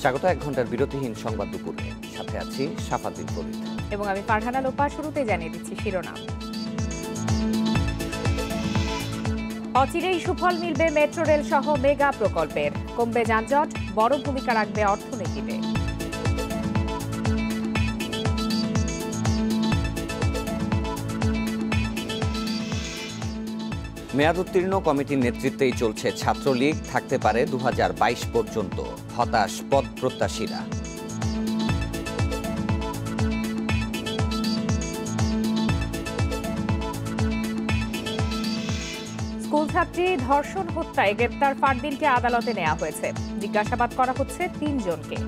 স্বাগত 1 ঘন্টার বিরতিহীন সংবাদ দুপুরে। সাথে আছি শাফাদ্দিন ফরিদ এবং আমি ফারহানা লোপা। শুরুতে জানিয়ে দিচ্ছি শিরোনাম। অচিরেই সুফল মিলবে মেট্রো রেল সহ মেগা প্রকল্পের, কমবে যানজট, বড় ভূমিকা রাখবে অর্থনীতিতে। মেয়াদ উত্তীর্ণ কমিটির নেতৃত্বেই চলছে ছাত্রলীগ, থাকতে পারে 2022 পর্যন্ত, হতাশ পদ প্রত্যাশীরা। স্কুলছাত্রী ধর্ষণ হত্যায় গ্রেপ্তার ফারদিনকে আদালতে নেওয়া হয়েছে। জিজ্ঞাসাবাদ করা হচ্ছে 3 জনকে।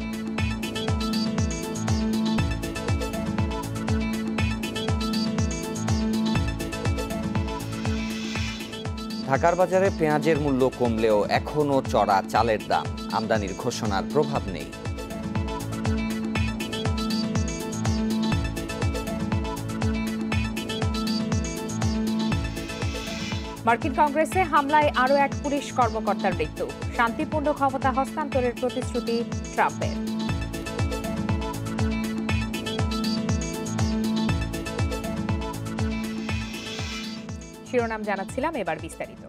ঢাকার বাজারে পেঁয়াজের মূল্য কমলেও এখনও চড়া চালের দাম, আমদানির ঘোষণার প্রভাব নেই। মার্কিন কংগ্রেসে হামলায় আরও এক পুলিশ কর্মকর্তার মৃত্যু, শান্তিপূর্ণ ক্ষমতা হস্তান্তরের প্রতিশ্রুতি ট্রাম্পের। শিরোনাম জানাচ্ছিলাম, এবার বিস্তারিত।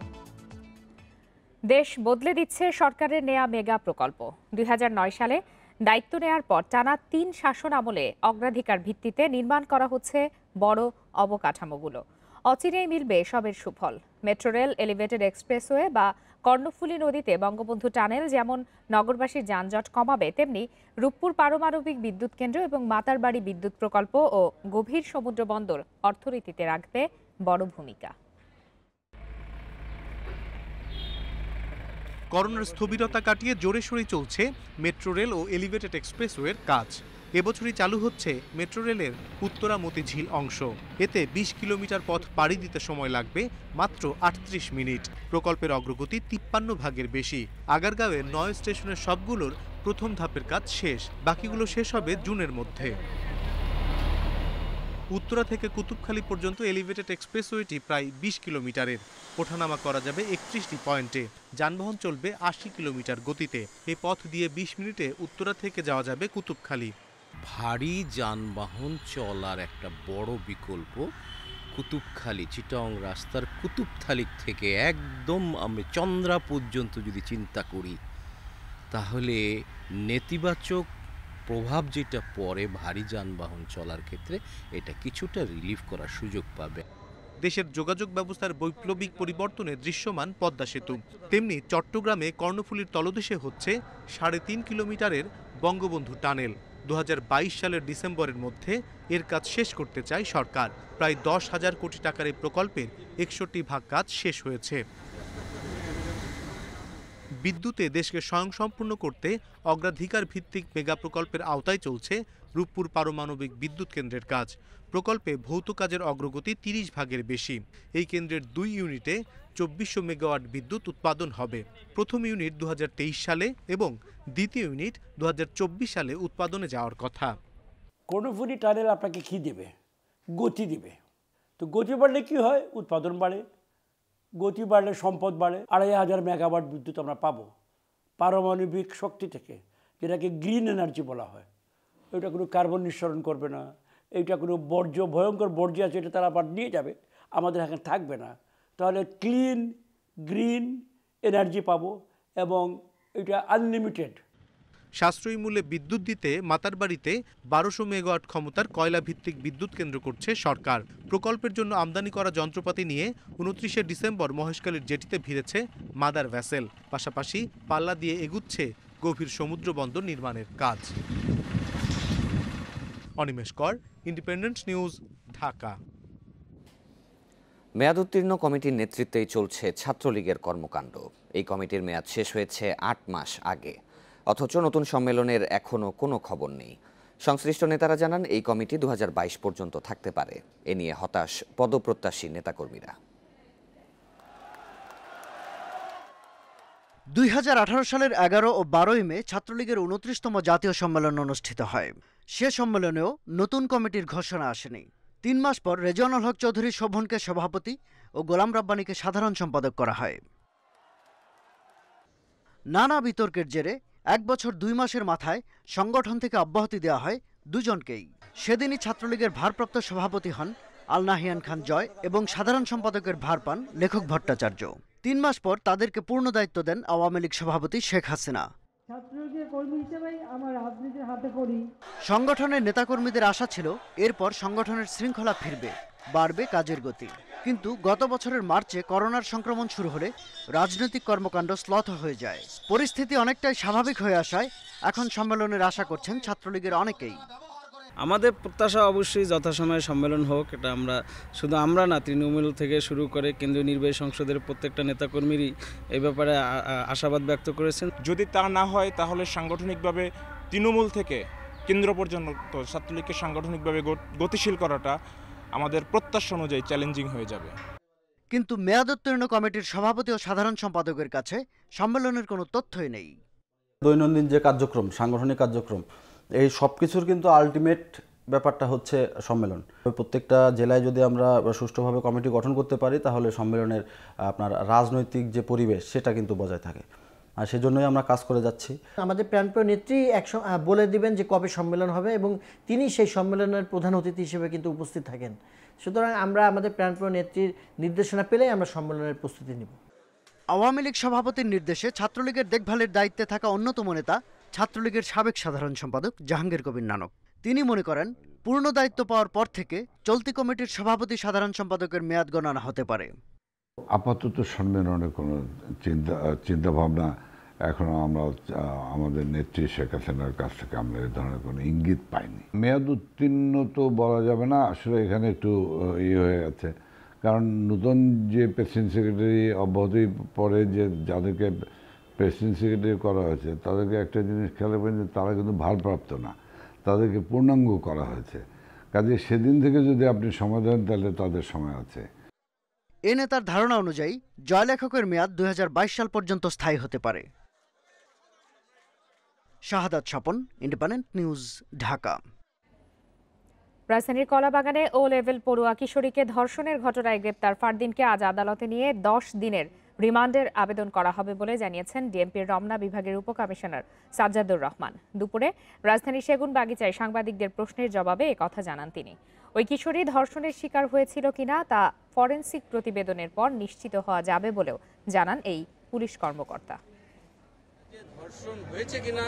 দেশ বদলে দিচ্ছে সরকারের নেয়া মেগা প্রকল্প। 2009 সালে দায়িত্ব নেয়ার পর টানা 3 শাসন আমলে অগ্রাধিকার ভিত্তিতে নির্মাণ করা হচ্ছে বড় অবকাঠামোগুলো। অচিরেই মিলবে সবের সুফল। মেট্রো রেল, এলিভেটেড এক্সপ্রেসওয়ে বা কর্ণফুলী নদীতে বঙ্গবন্ধু টানেল যেমন নগরবাসীর যানজট কমাবে, তেমনি রূপপুর পারমাণবিক বিদ্যুৎ কেন্দ্র এবং মাতারবাড়ি বিদ্যুৎ প্রকল্প ও গভীর সমুদ্র বন্দর অর্থনীতিতে রাখবে বড় ভূমিকা। করোনার স্থবিরতা কাটিয়ে জোরে সোরে চলছে মেট্রো রেল ও এলিভেটেড এক্সপ্রেসওয়ের কাজ। এবছরই চালু হচ্ছে মেট্রো রেলের উত্তরা মতিঝিল অংশ। এতে 20 কিলোমিটার পথ পাড়ি দিতে সময় লাগবে মাত্র 38 মিনিট। প্রকল্পের অগ্রগতি 53 ভাগের বেশি। আগারগাঁওয়ের 9 স্টেশনের সবগুলোর প্রথম ধাপের কাজ শেষ, বাকিগুলো শেষ হবে জুনের মধ্যে। উত্তরা থেকে কুতুবখালী পর্যন্ত এলিভেটেড এক্সপ্রেসওয়েটি প্রায় 20 কিলোমিটারের। ওঠানামা করা যাবে 31টি পয়েন্টে। যানবাহন চলবে 80 কিলোমিটার গতিতে। এই পথ দিয়ে 20 মিনিটে উত্তরা থেকে যাওয়া যাবে কুতুবখালী। ভারী যানবাহন চলার একটা বড় বিকল্প কুতুবখালী চিটাং রাস্তার কুতুবখালী থেকে একদম আমরা চন্দ্রা পর্যন্ত যদি চিন্তা করি, তাহলে নেতিবাচক প্রভাব যেটা পড়ে ভারী যানবাহন চলার ক্ষেত্রে, এটা কিছুটা রিলিফ করার সুযোগ পাবে। দেশের যোগাযোগ ব্যবস্থার বৈপ্লবিক পরিবর্তনে দৃশ্যমান পদ্মা সেতু, তেমনি চট্টগ্রামে কর্ণফুলীর তলদেশে হচ্ছে 3.5 কিলোমিটারের বঙ্গবন্ধু টানেল। 2022 সালের ডিসেম্বরের মধ্যে এর কাজ শেষ করতে চায় সরকার। প্রায় 10,000 কোটি টাকার এই প্রকল্পের 61 ভাগ কাজ শেষ হয়েছে। বিদ্যুতে দেশকে স্বয়ংসম্পূর্ণ করতে অগ্রাধিকার ভিত্তিক মেগা প্রকল্পের আওতায় চলছে রূপপুর পারমাণবিক বিদ্যুৎ কেন্দ্রের কাজ। প্রকল্পে ভৌত কাজের অগ্রগতি 30 ভাগের বেশি। এই কেন্দ্রের 2 ইউনিটে 2400 মেগাওয়াট বিদ্যুৎ উৎপাদন হবে। প্রথম ইউনিট 2023 সালে এবং দ্বিতীয় ইউনিট 2024 সালে উৎপাদনে যাওয়ার কথা। কর্ণফুলী টানেল আপনাকে কি দেবে? গতি দেবে। তো গতি বাড়লে কি হয়? উৎপাদন বাড়ে। গতি বাড়লে সম্পদ বাড়ে। 2500 মেগাওয়াট বিদ্যুৎ আমরা পাবো পারমাণবিক শক্তি থেকে, যেটাকে গ্রিন এনার্জি বলা হয়। এটা কোনো কার্বন নিঃসরণ করবে না, এইটা কোনো বর্জ্য, ভয়ঙ্কর বর্জ্য আছে এটা তারা আবার নিয়ে যাবে, আমাদের এখানে থাকবে না। তাহলে ক্লিন গ্রিন এনার্জি পাবো এবং এটা আনলিমিটেড। সাশ্রয়ী মূল্যে বিদ্যুৎ দিতে মাতারবাড়িতে 1200 মেগাওয়াট ক্ষমতার কয়লা ভিত্তিক বিদ্যুৎ কেন্দ্র করছে সরকার। প্রকল্পের জন্য আমদানি করা যন্ত্রপাতি নিয়ে 29শে ডিসেম্বর মহেশখালীর জেটিতে ভিড়েছে মাদার ভ্যাসেল। পাশাপাশি পাল্লা দিয়ে এগুচ্ছে গভীর সমুদ্র বন্দর নির্মাণের কাজ। অনিমেষ কর, ইন্ডিপেন্ডেন্ট নিউজ, ঢাকা। মেয়াদ উত্তীর্ণ কমিটির নেতৃত্বেই চলছে ছাত্রলীগের কর্মকাণ্ড। এই কমিটির মেয়াদ শেষ হয়েছে 8 মাস আগে, অথচ নতুন সম্মেলনের এখনও কোনো খবর নেই। সংশ্লিষ্ট নেতারা জানান, এই কমিটি 2022 পর্যন্ত থাকতে পারে। এ নিয়ে হতাশ পদপ্রত্যাশী নেতাকর্মীরা। 2018 সালের 11 ও 12 মে ছাত্রলীগের 29তম জাতীয় সম্মেলন অনুষ্ঠিত হয়। সে সম্মেলনেও নতুন কমিটির ঘোষণা আসেনি। 3 মাস পর রেজওয়ানুল হক চৌধুরী শোভনকে সভাপতি ও গোলাম রাব্বানীকে সাধারণ সম্পাদক করা হয়। নানা বিতর্কের জেরে 1 বছর 2 মাসের মাথায় সংগঠন থেকে অব্যাহতি দেওয়া হয় দুজনকেই। সেদিনই ছাত্রলীগের ভারপ্রাপ্ত সভাপতি হন আল নাহিয়ান খান জয় এবং সাধারণ সম্পাদকের ভার পান লেখক ভট্টাচার্য। 3 মাস পর তাদেরকে পূর্ণ দায়িত্ব দেন আওয়ামী লীগ সভাপতি শেখ হাসিনা। ছাত্রলীগের কর্মী হিসেবেই আমার রাজনীতির হাতে করি। সংগঠনের নেতাকর্মীদের আশা ছিল এরপর সংগঠনের শৃঙ্খলা ফিরবে, বাড়বে কাজের গতি। কিন্তু গত বছরের মার্চে করোনার সংক্রমণ শুরু হলে রাজনৈতিক কর্মকাণ্ড শ্লথ হয়ে যায়। পরিস্থিতি অনেকটাই স্বাভাবিক হয়ে আসায় এখন সম্মেলনের আশা করছেন ছাত্রলীগের অনেকেই। আমাদের প্রত্যাশা অবশ্যই যথাসময়ে সম্মেলন হোক। এটা শুধু আমরা না, তৃণমূল থেকে শুরু করে কেন্দ্রীয় নির্বাহী সংসদের প্রত্যেকটা নেতাকর্মীরই এই ব্যাপারে আশাবাদ ব্যক্ত করেছেন। যদি তা না হয় তাহলে সাংগঠনিকভাবে তৃণমূল থেকে কেন্দ্র পর্যন্ত ছাত্রলীগকে সাংগঠনিকভাবে গতিশীল করাটা আমাদের প্রত্যাশা অনুযায়ী চ্যালেঞ্জিং হয়ে যাবে। কিন্তু মেয়াদোত্তীর্ণ কমিটির সভাপতি ও সাধারণ সম্পাদকের কাছে সম্মেলনের কোনো তথ্যই নেই। দৈনন্দিন যে কার্যক্রম, সাংগঠনিক কার্যক্রম, এই সব কিছুর কিন্তু আলটিমেট ব্যাপারটা হচ্ছে সম্মেলন। প্রত্যেকটা জেলায় যদি আমরা সুষ্ঠুভাবে কমিটি গঠন করতে পারি তাহলে সম্মেলনের আপনার রাজনৈতিক যে পরিবেশ সেটা কিন্তু বজায় থাকে, আর সেজন্যই আমরা কাজ করে যাচ্ছি। আমাদের প্রাণপ্রিয় নেত্রী বলে দিবেন যে কবে সম্মেলন হবে এবং তিনি সেই সম্মেলনের প্রধান অতিথি হিসেবে কিন্তু উপস্থিত থাকেন। সুতরাং আমরা আমাদের প্রাণপ্রিয় নেত্রীর নির্দেশনা পেলেই আমরা সম্মেলনের প্রস্তুতি নিব। আওয়ামী লীগ সভাপতির নির্দেশে ছাত্রলীগের দেখভালের দায়িত্বে থাকা অন্যতম নেতা ছাত্রলীগের সাবেক সাধারণ সম্পাদক জাহাঙ্গীর কবির নানক। তিনি মনে করেন পূর্ণ দায়িত্ব পাওয়ার পর থেকে চলতি কমিটির সভাপতি সাধারণ সম্পাদকের মেয়াদ গণনা হতে পারে। আপাতত সম্মেলনের কোনো চিন্তাভাবনা এখনো আমরা আমাদের নেত্রী শেখ হাসিনার কাছ থেকে আমরা এই ধরনের কোনো ইঙ্গিত পাইনি। মেয়াদ উত্তীর্ণ তো বলা যাবে না, আসলে এখানে একটু হয়ে গেছে, কারণ নতুন যে প্রেসিডেন্ট সেক্রেটারি অব্যাহতি পরে যে যাদেরকে প্রেসিডেন্ট সেক্রেটারি করা হয়েছে তাদেরকে একটা জিনিস খেয়াল রাখবেন যে তারা কিন্তু ভারপ্রাপ্ত না, তাদেরকে পূর্ণাঙ্গ করা হয়েছে। কাজে সেদিন থেকে যদি আপনি সময় দেন তাহলে তাদের সময় আছে। এ নেতার ধারণা অনুযায়ী জয়লেখকের মেয়াদ 2022 সাল পর্যন্ত স্থায়ী হতে পারে। শাহাদাত স্বপন, ইন্ডিপেন্ডেন্ট নিউজ, ঢাকা। রাজধানীর কলাবাগানে ও লেভেল পড়ুয়া কিশোরীকে ধর্ষণের ঘটনায় গ্রেপ্তার ফারদিনকে আজ আদালতে নিয়ে 10 দিনের রিমান্ডের আবেদন করা হবে বলে জানিয়েছেন ডিএমপির রমনা বিভাগের উপকমিশনার সাজ্জাদুর রহমান। দুপুরে রাজধানীর সেগুন বাগিচায় সাংবাদিকদের প্রশ্নের জবাবে একথা জানান তিনি। ওই কিশোরী ধর্ষণের শিকার হয়েছিল কিনা তা ফরেনসিক প্রতিবেদনের পর নিশ্চিত হওয়া যাবে বলেও জানান এই পুলিশ কর্মকর্তা। ধর্ষণ হয়েছে কিনা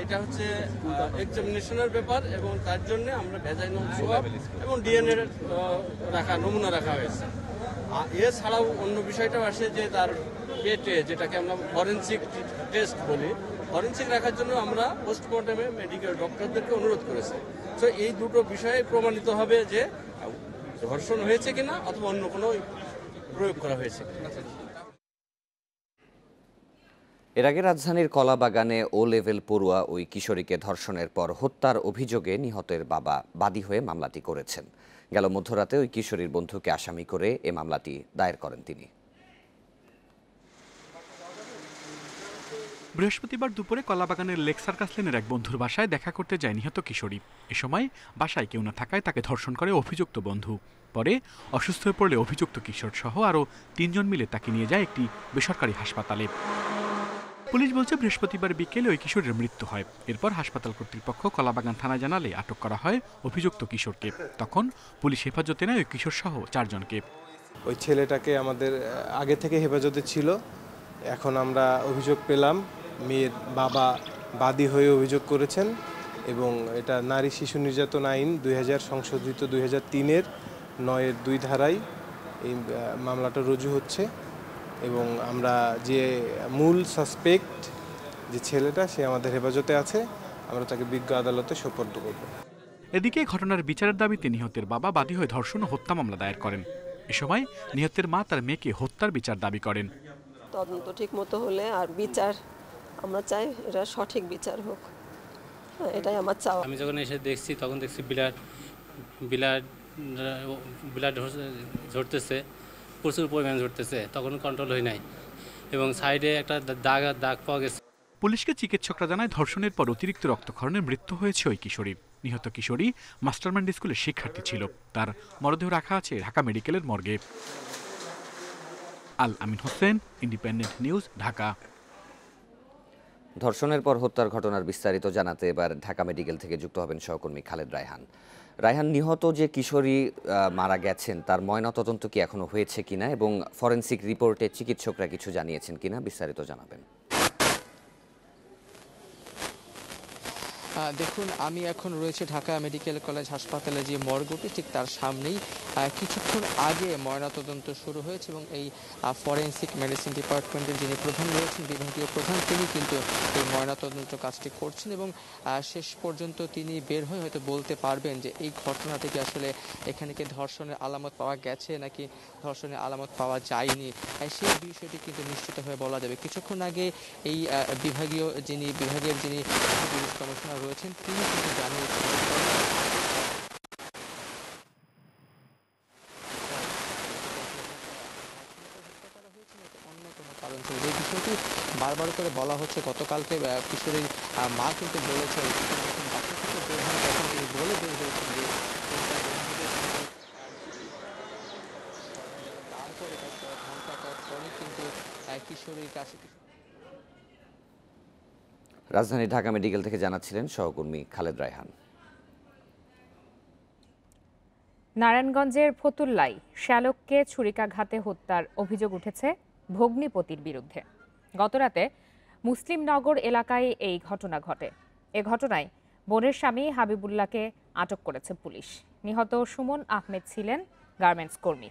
এটা হচ্ছে এক্সামিনেশনের ব্যাপার এবং তার জন্য আমরা ভেজাইনাল সোয়াব এবং ডিএনএ নমুনা রাখা হয়েছে। এছাড়াও অন্য বিষয়টাও আসে যে তার পেটে, যেটাকে আমরা ফরেনসিক টেস্ট বলি, ফরেনসিক রাখার জন্য আমরা পোস্টমর্টমে মেডিকেল ডক্টরদেরকে অনুরোধ করেছি। তো এই দুটো বিষয়ে প্রমাণিত হবে যে ধর্ষণ হয়েছে কিনা অথবা অন্য কোনো প্রয়োগ করা হয়েছে। এর আগে রাজধানীর কলাবাগানে ও লেভেল পড়ুয়া ওই কিশোরীকে ধর্ষণের পর হত্যার অভিযোগে নিহতের বাবা বাদী হয়ে মামলাটি করেছেন। গেল মধ্যরাতে ওই কিশোরীর বন্ধুকে আসামি করে এ মামলাটি দায়ের করেন তিনি। বৃহস্পতিবার দুপুরে কলাবাগানের লেক সার্কাস লেনের এক বন্ধুর বাসায় দেখা করতে যায় নিহত কিশোরী। এ সময় বাসায় কেউ না থাকায় তাকে ধর্ষণ করে অভিযুক্ত বন্ধু। পরে অসুস্থ হয়ে পড়লে অভিযুক্ত কিশোর সহ আরও 3 জন মিলে তাকে নিয়ে যায় একটি বেসরকারি হাসপাতালে। পুলিশ বলছে বৃহস্পতিবার বিকেলে ওই কিশোরের মৃত্যু হয়। এরপর হাসপাতাল কর্তৃপক্ষ কলাবাগান থানায় জানালে আটক করা হয় অভিযুক্ত কিশোরকে। তখন পুলিশ হেফাজতে নেয় ওই কিশোর সহ 4 জনকে। ওই ছেলেটাকে আমাদের আগে থেকে হেফাজতে ছিল, এখন আমরা অভিযোগ পেলাম, মেয়ের বাবা বাদী হয়ে অভিযোগ করেছেন এবং এটা নারী শিশু নির্যাতন আইন 2000 সংশোধিত 2003-এর 9-2 ধারায় এই মামলাটা রুজু হচ্ছে এবং আমরা যে মূল সাসপেক্ট যে ছেলেটা সে আমাদের হেফাজতে আছে, আমরা তাকে বিজ্ঞ আদালতে সোপর্দ করব। এদিকে ঘটনার বিচারের দাবিতে নিহতের বাবা বাদী হয়ে ধর্ষণ ও হত্যা মামলা দায়ের করেন। এ সময় নিহতের মা তার মেয়েকে হত্যার বিচার দাবি করেন। তদন্ত ঠিক মতো হলে আর বিচার আমরা চাই এটা সঠিক বিচার হোক, এটাই আমার চাওয়া। আমি যখন এসে দেখছি তখন দেখছি বিলাট ঝরতেছে, প্রচুর পরিমাণ ঝরতেছে, তখন কন্ট্রোল হয় নাই এবং সাইডে একটা দাগ পাওয়া গেছে। পুলিশকে চিকিৎসকরা জানায় ধর্ষণের পর অতিরিক্ত রক্তক্ষরণে মৃত্যু হয়েছে ওই কিশোরীর। নিহত কিশোরী মাস্টারমাইন্ড স্কুলের শিক্ষার্থী ছিল। তার মরদেহ রাখা আছে ঢাকা মেডিকেলের মর্গে। আল আমিন হোসেন, ইন্ডিপেন্ডেন্ট নিউজ, ঢাকা। ধর্ষণের পর হত্যার ঘটনার বিস্তারিত জানাতে এবার ঢাকা মেডিকেল থেকে যুক্ত হবেন সহকর্মী খালেদ রায়হান। রায়হান, নিহত যে কিশোরী মারা গেছেন তার ময়নাতদন্ত কি এখনো হয়েছে কিনা এবং ফরেনসিক রিপোর্টে চিকিৎসকরা কিছু জানিয়েছেন কিনা বিস্তারিত জানাবেন। দেখুন, আমি এখন রয়েছে ঢাকা মেডিকেল কলেজ হাসপাতালে যে মর্গটি ঠিক তার সামনেই। কিছুক্ষণ আগে ময়নাতদন্ত শুরু হয়েছে এবং এই ফরেনসিক মেডিসিন ডিপার্টমেন্টের যিনি প্রধান রয়েছেন, বিভাগীয় প্রধান, তিনি কিন্তু এই ময়নাতদন্ত কাজটি করছেন এবং শেষ পর্যন্ত তিনি বের হয়ে হয়তো বলতে পারবেন যে এই ঘটনা থেকে আসলে এখানে কি ধর্ষণের আলামত পাওয়া গেছে নাকি ধর্ষণের আলামত পাওয়া যায়নি, সেই বিষয়টি কিন্তু নিশ্চিত হয়ে বলা যাবে। কিছুক্ষণ আগে এই বিভাগীয় যিনি পুলিশ কমিশনার রয়েছেন তিনি কিন্তু জানিয়েছেন অন্যতম কারণ ছিল যে বিষয়টি বারবার করে বলা হচ্ছে। গতকালকে কিশোরীর মা কিন্তু বলেছেন বাসা থেকে বের হন তখন তিনি বলে বের হয়েছেন যে তারপরে ঘন্টা পরে কিন্তু কিশোরীর কাছে। রাজধানী ঢাকা মেডিকেল থেকে জানাচ্ছিলেন সহকর্মী খালেদ রায়হান। নারায়ণগঞ্জের ফতুল্লায় শ্যালককে ছুরিকাঘাতে হত্যার অভিযোগ উঠেছে ভগ্নিপতির বিরুদ্ধে। গতরাতে মুসলিমনগর এলাকায় এই ঘটনা ঘটে। এ ঘটনায় বোনের স্বামী হাবিবুল্লাহকে আটক করেছে পুলিশ। নিহত সুমন আহমেদ ছিলেন গার্মেন্টস কর্মী।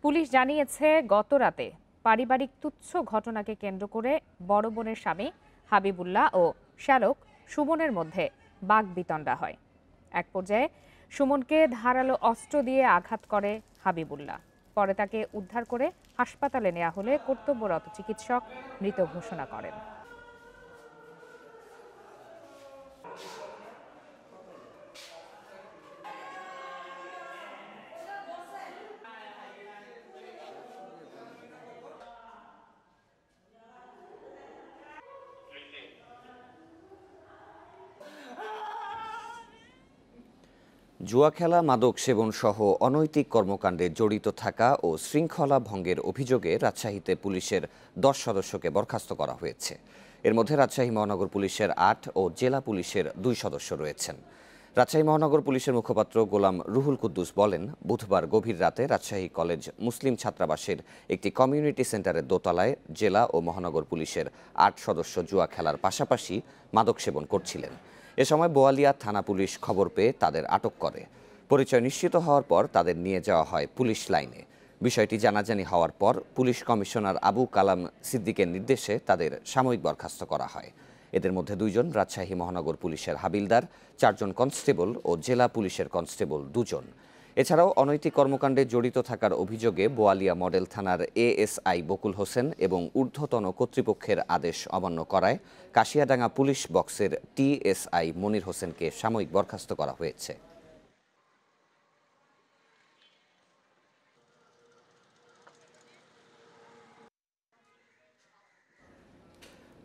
পুলিশ জানিয়েছে গতরাতে পারিবারিক তুচ্ছ ঘটনাকে কেন্দ্র করে বড় বোনের স্বামী হাবিবুল্লাহ ও শ্যালক সুমনের মধ্যে বাগবিতণ্ডা হয়। এক পর্যায়ে সুমনকে ধারালো অস্ত্র দিয়ে আঘাত করে হাবিবুল্লাহ। পরে তাকে উদ্ধার করে হাসপাতালে নেওয়া হলে কর্তব্যরত চিকিৎসক মৃত ঘোষণা করেন। জুয়া খেলা, মাদক সেবন সহ অনৈতিক কর্মকাণ্ডে জড়িত থাকা ও শৃঙ্খলা ভঙ্গের অভিযোগে রাজশাহীতে পুলিশের 10 সদস্যকে বরখাস্ত করা হয়েছে। এর মধ্যে রাজশাহী মহানগর পুলিশের 8 ও জেলা পুলিশের 2 সদস্য রয়েছেন। রাজশাহী মহানগর পুলিশের মুখপাত্র গোলাম রুহুল কুদ্দুস বলেন, বুধবার গভীর রাতে রাজশাহী কলেজ মুসলিম ছাত্রাবাসের একটি কমিউনিটি সেন্টারের দোতলায় জেলা ও মহানগর পুলিশের 8 সদস্য জুয়া খেলার পাশাপাশি মাদক সেবন করছিলেন। এ সময় বোয়ালিয়া থানা পুলিশ খবর পেয়ে তাদের আটক করে। পরিচয় নিশ্চিত হওয়ার পর তাদের নিয়ে যাওয়া হয় পুলিশ লাইনে। বিষয়টি জানাজানি হওয়ার পর পুলিশ কমিশনার আবু কালাম সিদ্দিকের নির্দেশে তাদের সাময়িক বরখাস্ত করা হয়। এদের মধ্যে 2 জন রাজশাহী মহানগর পুলিশের হাবিলদার, 4 জন কনস্টেবল ও জেলা পুলিশের কনস্টেবল 2 জন। এছাড়াও অনৈতিক কর্মকাণ্ডে জড়িত থাকার অভিযোগে বোয়ালিয়া মডেল থানার এএসআই বকুল হোসেন এবং ঊর্ধ্বতন কর্তৃপক্ষের আদেশ অমান্য করায় কাশিয়াডাঙ্গা পুলিশ বক্সের টিএসআই মনির হোসেনকে সাময়িক বরখাস্ত করা হয়েছে।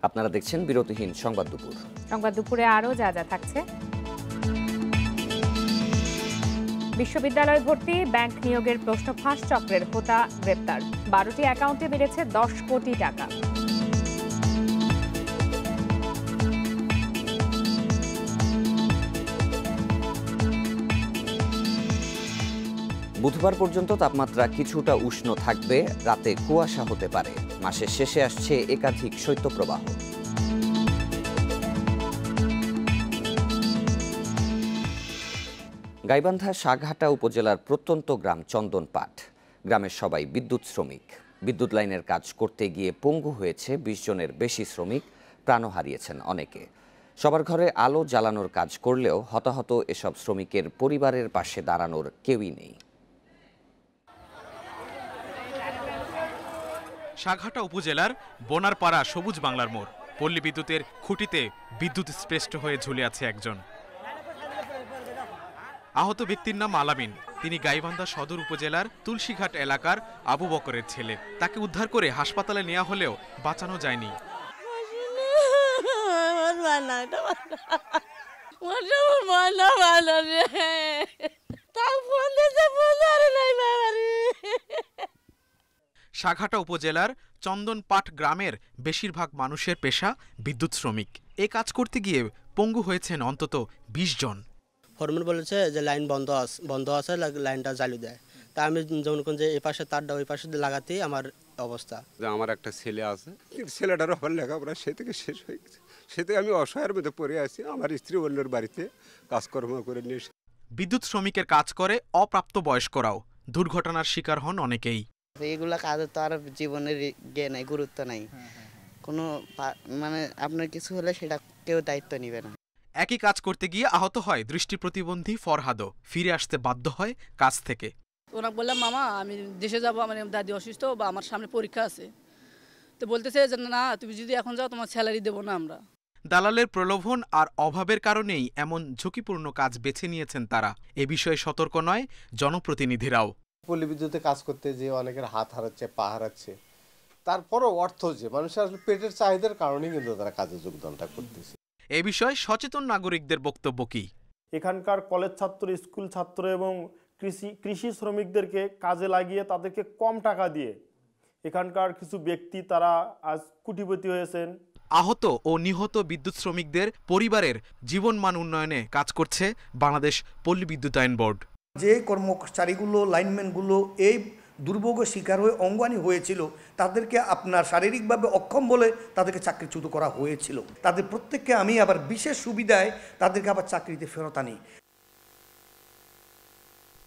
আপনারা দেখছেন বিরতিহীন সংবাদ দুপুর। সংবাদ দুপুরে আরও যা যা থাকছে: বিশ্ববিদ্যালয় ভর্তি, ব্যাংক নিয়োগের প্রশ্ন ফাঁস চক্রের হোতা গ্রেপ্তার। 12টি অ্যাকাউন্টে মিলেছে 10 কোটি টাকা। বুধবার পর্যন্ত তাপমাত্রা কিছুটা উষ্ণ থাকবে, রাতে কুয়াশা হতে পারে। মাসের শেষে আসছে একাধিক শৈত্যপ্রবাহ। গাইবান্ধা শাহঘাটা উপজেলার প্রত্যন্ত গ্রাম চন্দনপাট। গ্রামের সবাই বিদ্যুৎ শ্রমিক। বিদ্যুৎ লাইনের কাজ করতে গিয়ে পঙ্গু হয়েছে 20 জনের বেশি শ্রমিক, প্রাণও হারিয়েছেন অনেকে। সবার ঘরে আলো জ্বালানোর কাজ করলেও হতাহত এসব শ্রমিকের পরিবারের পাশে দাঁড়ানোর কেউই নেই। শাহঘাটা উপজেলার বোনারপাড়া সবুজ বাংলার মোড়। পল্লী বিদ্যুতের খুঁটিতে বিদ্যুৎ স্পৃষ্ট হয়ে ঝুলে আছে একজন। আহত ব্যক্তির নাম আলামিন। তিনি গাইবান্ধা সদর উপজেলার তুলসীঘাট এলাকার আবু বকরের ছেলে। তাকে উদ্ধার করে হাসপাতালে নেওয়া হলেও বাঁচানো যায়নি। সাঘাটা উপজেলার চন্দনপাট গ্রামের বেশিরভাগ মানুষের পেশা বিদ্যুৎ শ্রমিক। এ কাজ করতে গিয়ে পঙ্গু হয়েছেন অন্তত ২০ জন। ফরম্যান বলেছে যে লাইন বন্ধ আছে লাইনটা চালু দেয়। তা আমি যেমন যে এই পাশে তারটা ওই পাশে লাগাতেই আমার অবস্থা। আমার একটা ছেলে আছে, ছেলেটারও আবার লেখাপড়া সে থেকে শেষ হয়ে গেছে। সে থেকে আমি অসহায়ের মধ্যে পড়ে আছি। আমার স্ত্রী অন্যের বাড়িতে কাজকর্ম করে নিয়ে। বিদ্যুৎ শ্রমিকের কাজ করে অপ্রাপ্ত বয়স্করাও। দুর্ঘটনার শিকার হন অনেকেই। এগুলা কাজের তো আর জীবনের জ্ঞান নাই, গুরুত্ব নাই কোনো, মানে আপনার কিছু হলে সেটা কেউ দায়িত্ব নিবে না। একই কাজ করতে গিয়ে আহত হয় দৃষ্টি প্রতিবন্ধী ফরহাদও। ফিরে আসতে বাধ্য হয় কাজ থেকে। ওনাকে বললাম, মামা আমি দেশে যাবো, আমার দাদি অসুস্থ বা আমার সামনে পরীক্ষা আছে। তো বলতেছে যে না, তুমি যদি এখন যাও তোমার স্যালারি দেবো না আমরা। দালালের প্রলোভন আর অভাবের কারণেই এমন ঝুঁকিপূর্ণ কাজ বেছে নিয়েছেন তারা। এ বিষয়ে সতর্ক নয় জনপ্রতিনিধিরাও। পল্লী বিদ্যুতে কাজ করতে যে অনেকের হাত হারাচ্ছে, পা হারাচ্ছে, তারপরও অর্থ যে মানুষের আসলে পেটের চাহিদার কারণেই কিন্তু তারা কাজে যোগদানটা করতেছে। এ বিষয়ে সচেতন নাগরিকদের বক্তব্য কি? এখানকার কলেজ ছাত্র, স্কুল ছাত্র এবং কৃষি শ্রমিকদেরকে কাজে লাগিয়ে তাদেরকে কম টাকা দিয়ে এখানকার কিছু ব্যক্তি তারা আজ কোটিপতি হয়েছেন। আহত ও নিহত বিদ্যুৎ শ্রমিকদের পরিবারের জীবনমান উন্নয়নে কাজ করছে বাংলাদেশ পল্লী বিদ্যুতায়ন বোর্ড। যে কর্মচারীগুলো, লাইনম্যানগুলো এই দুর্ভোগের শিকার হয়ে অঙ্গহানি হয়েছিল, তাদেরকে আপনার শারীরিকভাবে অক্ষম বলে তাদেরকে চাকরিচ্যুত করা হয়েছিল। তাদের প্রত্যেককে আমি আবার বিশেষ সুবিধায় তাদেরকে আবার চাকরিতে ফেরত আনি।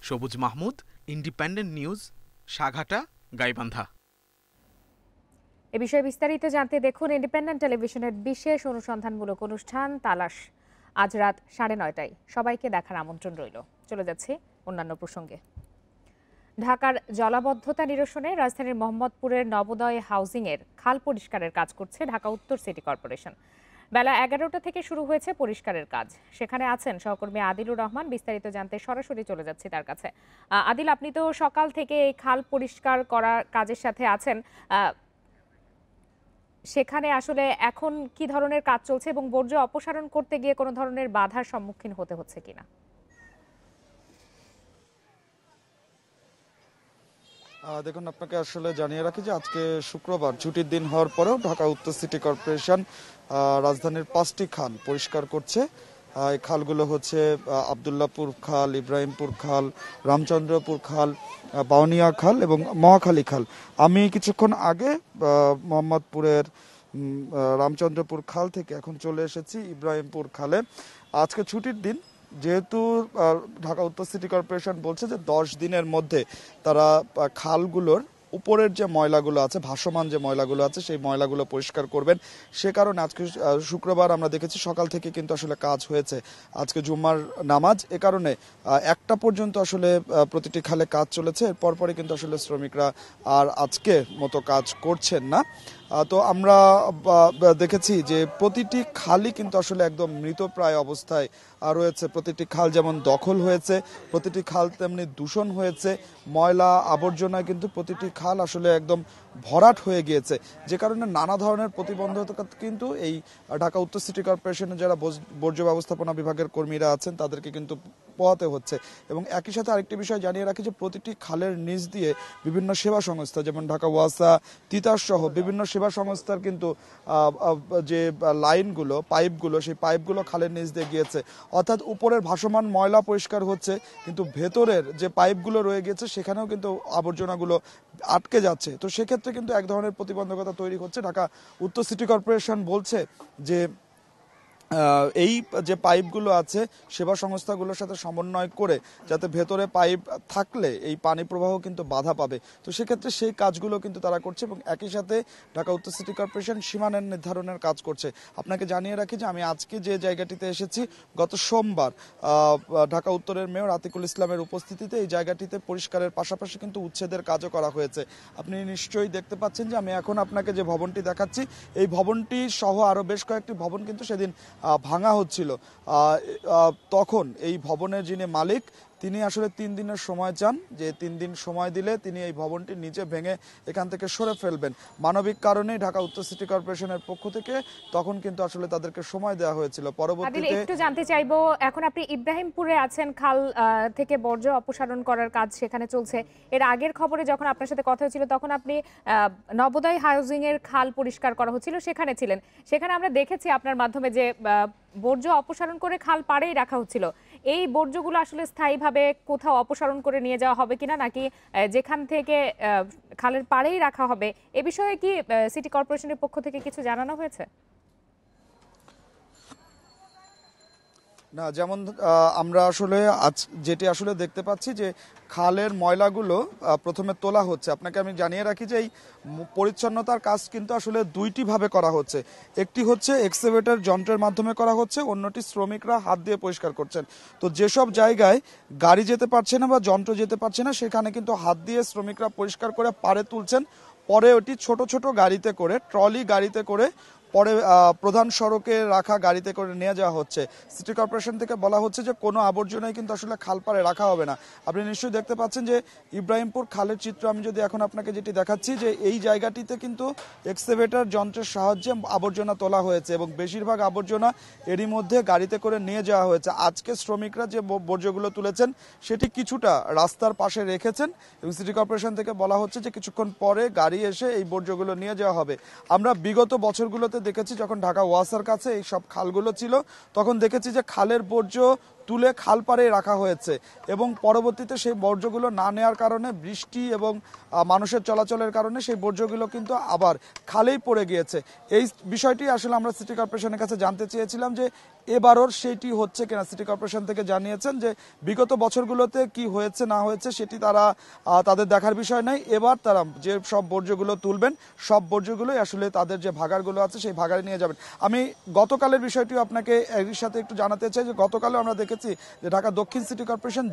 সবুজ মাহমুদ, ইন্ডিপেন্ডেন্ট নিউজ, সাঘাটা, গাইবান্ধা। এ বিষয়ে বিস্তারিত জানতে দেখুন ইন্ডিপেন্ডেন্ট টেলিভিশনের বিশেষ অনুসন্ধানমূলক অনুষ্ঠান তালাশ, আজ রাত 9:30টায়। সবাইকে দেখার আমন্ত্রণ রইল। চলে যাচ্ছে অন্যান্য প্রসঙ্গে। ঢাকার জলাবদ্ধতা নিরসনে রাজধানীর মোহাম্মদপুরের নবোদয় হাউজিংয়ের খাল পরিষ্কারের কাজ করছে ঢাকা উত্তর সিটি কর্পোরেশন। বেলা 11টা থেকে শুরু হয়েছে পরিষ্কারের কাজ। সেখানে আছেন সহকর্মী আদিলুর রহমান। বিস্তারিত জানতে সরাসরি চলে যাচ্ছি তার কাছে। আদিল, আপনি তো সকাল থেকে এই খাল পরিষ্কার করার কাজের সাথে আছেন, সেখানে আসলে এখন কি ধরনের কাজ চলছে এবং বর্জ্য অপসারণ করতে গিয়ে কোনো ধরনের বাধার সম্মুখীন হতে হচ্ছে কিনা? দেখুন, আপনাকে আসলে জানিয়ে রাখি যে আজকে শুক্রবার ছুটির দিন হওয়ার পরেও ঢাকা উত্তর সিটি কর্পোরেশন রাজধানীর 5টি খাল পরিষ্কার করছে। এই খালগুলো হচ্ছে আবদুল্লাপুর খাল, ইব্রাহিমপুর খাল, রামচন্দ্রপুর খাল, বাউনিয়া খাল এবং মহাখালী খাল। আমি কিছুক্ষণ আগে মোহাম্মদপুরের রামচন্দ্রপুর খাল থেকে এখন চলে এসেছি ইব্রাহিমপুর খালে। আজকে ছুটির দিন, যেহেতু ঢাকা উত্তর সিটি কর্পোরেশন বলছে যে 10 দিনের মধ্যে তারা খালগুলোর উপরের যে ময়লাগুলো আছে, ভাসমান যে ময়লাগুলো আছে, সেই ময়লাগুলো পরিষ্কার করবেন। সে কারণে আজকে শুক্রবার আমরা দেখেছি সকাল থেকে কিন্তু আসলে কাজ হয়েছে। আজকে জুম্মার নামাজ, এ কারণে 1টা পর্যন্ত আসলে প্রতিটি খালে কাজ চলেছে। এরপর পরে কিন্তু আসলে শ্রমিকরা আর আজকের মতো কাজ করছেন না। তো আমরা দেখেছি যে প্রতিটি খালই কিন্তু আসলে একদম মৃতপ্রায় অবস্থায় রয়েছে। প্রতিটি খাল যেমন দখল হয়েছে, প্রতিটি খাল তেমনি দূষণ হয়েছে, ময়লা আবর্জনায় কিন্তু প্রতিটি খাল আসলে একদম ভরাট হয়ে গিয়েছে। যে কারণে নানা ধরনের প্রতিবন্ধকতা কিন্তু এই ঢাকা উত্তর সিটি কর্পোরেশনের যারা বর্জ্য ব্যবস্থাপনা বিভাগের কর্মীরা আছেন তাদেরকে কিন্তু পোহাতে হচ্ছে। এবং একই সাথে আরেকটি বিষয় জানিয়ে রাখি যে প্রতিটি খালের নিচ দিয়ে বিভিন্ন সেবা সংস্থা, যেমন ঢাকা ওয়াসা, তিতাস সহ বিভিন্ন সেবা সংস্থার কিন্তু যে লাইনগুলো, পাইপগুলো, সেই পাইপগুলো খালের নিচ দিয়ে গিয়েছে। অর্থাৎ উপরের ভাসমান ময়লা পরিষ্কার হচ্ছে, কিন্তু ভেতরের যে পাইপগুলো রয়ে গেছে সেখানেও কিন্তু আবর্জনাগুলো আটকে যাচ্ছে। তো সেক্ষেত্রে কিন্তু এক ধরনের প্রতিবন্ধকতা তৈরি হচ্ছে। ঢাকা উত্তর সিটি কর্পোরেশন বলছে যে এই যে পাইপগুলো আছে সেবা সংস্থাগুলোর সাথে সমন্বয় করে যাতে ভেতরে পাইপ থাকলে এই পানি প্রবাহ কিন্তু বাধা পাবে। তো সেক্ষেত্রে সেই কাজগুলো কিন্তু তারা করছে এবং একই সাথে ঢাকা উত্তর সিটি কর্পোরেশন সীমানা নির্ধারণের কাজ করছে। আপনাকে জানিয়ে রাখি যে আমি আজকে যে জায়গাটিতে এসেছি, গত সোমবার ঢাকা উত্তরের মেয়র আতিকুল ইসলামের উপস্থিতিতে এই জায়গাটিতে পরিষ্কারের পাশাপাশি কিন্তু উচ্ছেদের কাজও করা হয়েছে। আপনি নিশ্চয়ই দেখতে পাচ্ছেন যে আমি এখন আপনাকে যে ভবনটি দেখাচ্ছি, এই ভবনটি সহ আরও বেশ কয়েকটি ভবন কিন্তু সেদিন ভাঙা হচ্ছিল। তখন এই ভবনের যিনি মালিক তিনি আসলে 3 দিনের সময় চান, যে 3 দিন সময় দিলে তিনি এই ভবনটি নিচে ভেঙে এখান থেকে সরে ফেলবেন। মানবিক কারণে ঢাকা উত্তর সিটি কর্পোরেশনের পক্ষ থেকে তখন কিন্তু আসলে তাদেরকে সময় দেওয়া হয়েছিল। পরবর্তীতে একটু জানতে চাইবো, এখন আপনি ইব্রাহিমপুরে আছেন, খাল থেকে বর্জ্য অপসারণ করার কাজ সেখানে চলছে। এর আগের খবরে যখন আপনার সাথে কথা হয়েছিল তখন আপনি নবোদয় হাউজিং এর খাল পরিষ্কার করা হচ্ছিল সেখানে ছিলেন। সেখানে আমরা দেখেছি আপনার মাধ্যমে যে বর্জ্য অপসারণ করে খাল পাড়েই রাখা হচ্ছিল। এই বর্জ্যগুলো আসলে স্থায়ীভাবে কোথাও অপসারণ করে নিয়ে যাওয়া হবে কিনা, নাকি যেখান থেকে খালের পাড়েই রাখা হবে, এ বিষয়ে কি সিটি কর্পোরেশনের পক্ষ থেকে কিছু জানানো হয়েছে? না, যেমন আমরা আসলে আজ যেটি আসলে দেখতে পাচ্ছি যে খালের ময়লাগুলো প্রথমে তোলা হচ্ছে। আপনাকে আমি জানিয়ে রাখি যে এই পরিচ্ছন্নতার কাজ কিন্তু আসলে দুইটি ভাবে করা হচ্ছে। একটি হচ্ছে এক্সকেভেটর যন্ত্রের মাধ্যমে করা হচ্ছে, অন্যটি শ্রমিকরা হাত দিয়ে পরিষ্কার করছেন। তো যেসব জায়গায় গাড়ি যেতে পারছে না বা যন্ত্র যেতে পারছে না সেখানে কিন্তু হাত দিয়ে শ্রমিকরা পরিষ্কার করে পাড়ে তুলছেন। পরে ওটি ছোট ছোট গাড়িতে করে, ট্রলি গাড়িতে করে পরে প্রধান সড়কে রাখা গাড়িতে করে নিয়ে যাওয়া হচ্ছে। সিটি কর্পোরেশন থেকে বলা হচ্ছে যে কোনো আবর্জনাই কিন্তু আসলে খালপাড়ে রাখা হবে না। আপনি নিশ্চয়ই দেখতে পাচ্ছেন যে ইব্রাহিমপুর খালের চিত্র আমি যদি এখন আপনাকে যেটি দেখাচ্ছি, যে এই জায়গাটিতে কিন্তু এক্সকেভেটর যন্ত্রের সাহায্যে আবর্জনা তোলা হয়েছে এবং বেশিরভাগ আবর্জনা এরই মধ্যে গাড়িতে করে নিয়ে যাওয়া হয়েছে। আজকে শ্রমিকরা যে বর্জ্যগুলো তুলেছেন সেটি কিছুটা রাস্তার পাশে রেখেছেন এবং সিটি কর্পোরেশন থেকে বলা হচ্ছে যে কিছুক্ষণ পরে গাড়ি এসে এই বর্জ্যগুলো নিয়ে যাওয়া হবে। আমরা বিগত বছরগুলোতে দেখেছি যখন ঢাকা ওয়াসার কাছে এই সব খালগুলো ছিল তখন দেখেছি যে খালের বর্জ্য তুলে খাল পাড়ে রাখা হয়েছে এবং পরবর্তীতে সেই বর্জ্যগুলো না নেওয়ার কারণে বৃষ্টি এবং মানুষের চলাচলের কারণে সেই বর্জ্যগুলো কিন্তু আবার খালেই পড়ে গিয়েছে। এই বিষয়টি আসলে আমরা সিটি কর্পোরেশনের কাছে জানতে চেয়েছিলাম যে এবারও সেটি হচ্ছে কিনা। সিটি কর্পোরেশন থেকে জানিয়েছেন যে বিগত বছরগুলোতে কি হয়েছে না হয়েছে সেটি তাদের দেখার বিষয় নাই। এবার তারা যে সব বর্জ্যগুলো তুলবেন সব বর্জ্যগুলোই আসলে তাদের যে ভাগারগুলো আছে সেই ভাগারে নিয়ে যাবেন। আমি গতকালের বিষয়টিও আপনাকে এর সাথে একটু জানাতে চাই যে গতকালও আমরা দেখেছি যে ঢাকা দক্ষিণ সিটি কর্পোরেশন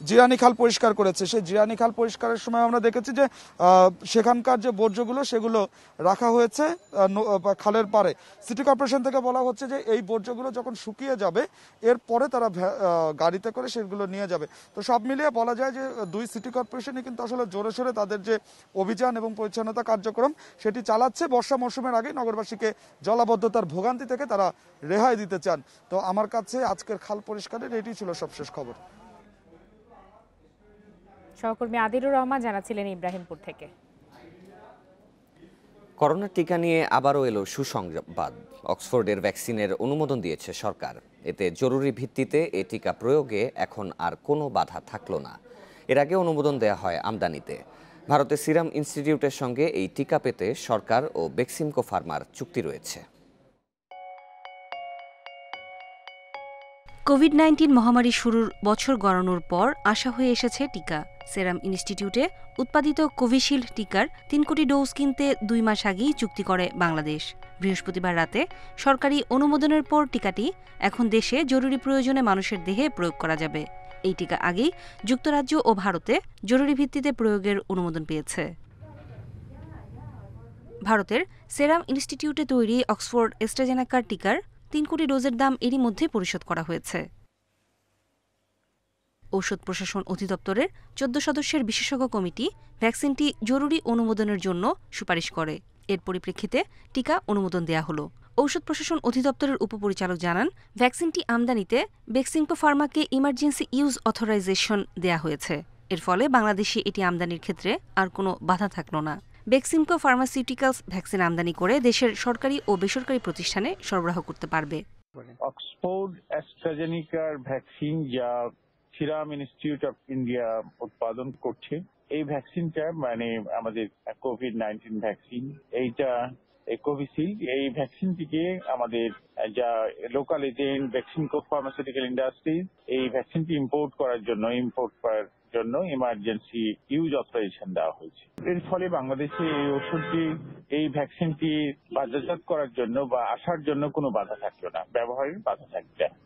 জিরানি খাল পরিষ্কার করেছে। সেই জিরানি খাল পরিষ্কারের সময় আমরা দেখেছি যে সেখানকার যে বর্জ্যগুলো সেগুলো রাখা হয়েছে খালের পাড়ে। সিটি কর্পোরেশন থেকে বলা হচ্ছে যে এই বর্জ্যগুলো যখন শুকিয়ে যাবে এরপরে তারা গাড়িতে করে সেগুলো নিয়ে যাবে। তো সব মিলিয়ে বলা যায় যে দুই সিটি কর্পোরেশনই কিন্তু আসলে জোরে সোরে তাদের যে অভিযান এবং পরিচ্ছন্নতা কার্যক্রম সেটি চালাচ্ছে। বর্ষা মৌসুমের আগে নগরবাসীকে জলাবদ্ধতার ভোগান্তি থেকে তারা রেহাই দিতে চান। তো আমার কাছে আজকের খাল পরিষ্কারের এটি ছিল সবশেষ খবর। সহকর্মী আদিলুর রহমান জানাচ্ছিলেন ইব্রাহিমপুর থেকে। করোনা টিকা নিয়ে আবারও এলো সুসংবাদ। অক্সফোর্ডের ভ্যাকসিনের অনুমোদন দিয়েছে সরকার। এতে জরুরি ভিত্তিতে এ টিকা প্রয়োগে এখন আর কোনো বাধা থাকলো না। এর আগে অনুমোদন দেয়া হয় আমদানিতে। ভারতের সিরাম ইনস্টিটিউটের সঙ্গে এই টিকা পেতে সরকার ও বেক্সিমকো ফার্মার চুক্তি রয়েছে। কোভিড-19 মহামারী শুরুর বছর গড়ানোর পর আশা হয়ে এসেছে টিকা। সেরাম ইনস্টিটিউটে উৎপাদিত কোভিশিল্ড টিকার 3 কোটি ডোজ কিনতে 2 মাস আগেই চুক্তি করে বাংলাদেশ। বৃহস্পতিবার রাতে সরকারি অনুমোদনের পর টিকাটি এখন দেশে জরুরি প্রয়োজনে মানুষের দেহে প্রয়োগ করা যাবে। এই টিকা আগেই যুক্তরাজ্য ও ভারতে জরুরি ভিত্তিতে প্রয়োগের অনুমোদন পেয়েছে। ভারতের সেরাম ইনস্টিটিউটে তৈরি অক্সফোর্ড অ্যাস্ট্রাজেনেকার টিকার 3 কোটি ডোজের দাম এরই মধ্যে পরিশোধ করা হয়েছে। ঔষধ প্রশাসন অধিদপ্তরের 14 সদস্যের বিশেষজ্ঞ কমিটি ভ্যাকসিনটি জরুরি অনুমোদনের জন্য সুপারিশ করে। এর পরিপ্রেক্ষিতে টিকা অনুমোদন দেয়া হলো। ঔষধ প্রশাসন অধিদপ্তরের উপপরিচালক জানান, ভ্যাকসিনটি আমদানিতে বেক্সিমকো ফার্মাকে ইমার্জেন্সি ইউজ অথরাইজেশন দেয়া হয়েছে। এর ফলে বাংলাদেশে এটি আমদানির ক্ষেত্রে আর কোনো বাধা থাকল না। বেক্সিমকো ফার্মাসিউটিক্যালস ভ্যাকসিন আমদানি করে দেশের সরকারি ও বেসরকারি প্রতিষ্ঠানে সরবরাহ করতে পারবে। অক্সফোর্ড অ্যাস্ট্রাজেনিকার ভ্যাকসিন যা সিরাম ইনস্টিটিউট অফ ইন্ডিয়া উৎপাদন করছে, এই ভ্যাকসিনটা মানে আমাদের কোভিড-19 ভ্যাকসিন, এইটা কোভিশিল্ড, এই ভ্যাকসিনটিকে আমাদের যা local agent Beximco pharmaceutical industries এই ভ্যাকসিনটি ইম্পোর্ট করার জন্য ইমার্জেন্সি ইউজ অথরাইজেশন দেওয়া হয়েছে। এর ফলে বাংলাদেশে এই ওষুধটি এই ভ্যাকসিনটি বাজারজাত করার জন্য বা আসার জন্য কোনো বাধা থাকলো না, ব্যবহারের বাধা থাকবে না।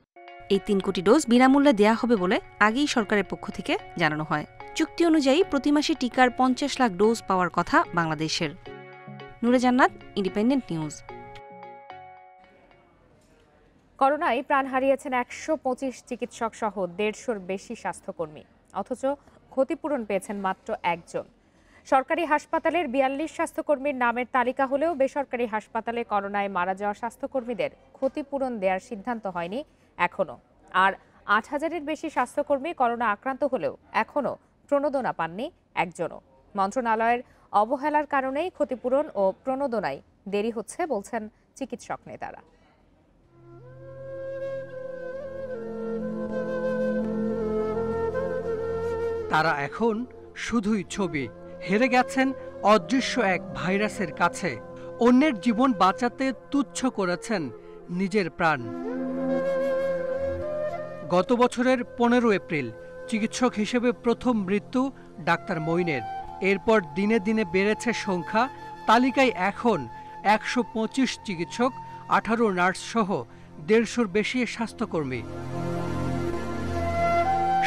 এই 3 কোটি ডোজ বিনামূল্যে দেয়া হবে বলে আগেই সরকারের পক্ষ থেকে জানানো হয়। চুক্তি অনুযায়ী প্রতি মাসে টিকার 50 লাখ ডোজ পাওয়ার কথা বাংলাদেশের। নূরে জান্নাত, ইন্ডিপেন্ডেন্ট নিউজ। করোনায় প্রাণ হারিয়েছেন ১২৫ চিকিৎসক সহ ১৫০-র বেশি স্বাস্থ্যকর্মী, অথচ ক্ষতিপূরণ পেয়েছেন মাত্র একজন। সরকারি হাসপাতালের ৪২ স্বাস্থ্যকর্মীর নামের তালিকা হলেও বেসরকারি হাসপাতালে করোনায় মারা যাওয়া স্বাস্থ্যকর্মীদের ক্ষতিপূরণ দেওয়ার সিদ্ধান্ত হয়নি এখনো। আর ৮,০০০-এর বেশি স্বাস্থ্যকর্মী করোনা আক্রান্ত হলেও এখনো প্রণোদনা পাননি একজনও। মন্ত্রণালয়ের অবহেলার কারণেই ক্ষতিপূরণ ও প্রণোদনায় দেরি হচ্ছে বলছেন চিকিৎসক নেতারা। তারা এখন শুধুই ছবি, হেরে গেছেন অদৃশ্য এক ভাইরাসের কাছে। অন্যের জীবন বাঁচাতে তুচ্ছ করেছেন নিজের প্রাণ। গত বছরের ১৫ এপ্রিল চিকিৎসক হিসেবে প্রথম মৃত্যু ডাক্তার মঈনের। এরপর দিনে দিনে বেড়েছে সংখ্যা। তালিকায় এখন ১২৫ চিকিৎসক, ১৮ নার্স সহ ১৫০-র বেশি স্বাস্থ্যকর্মী।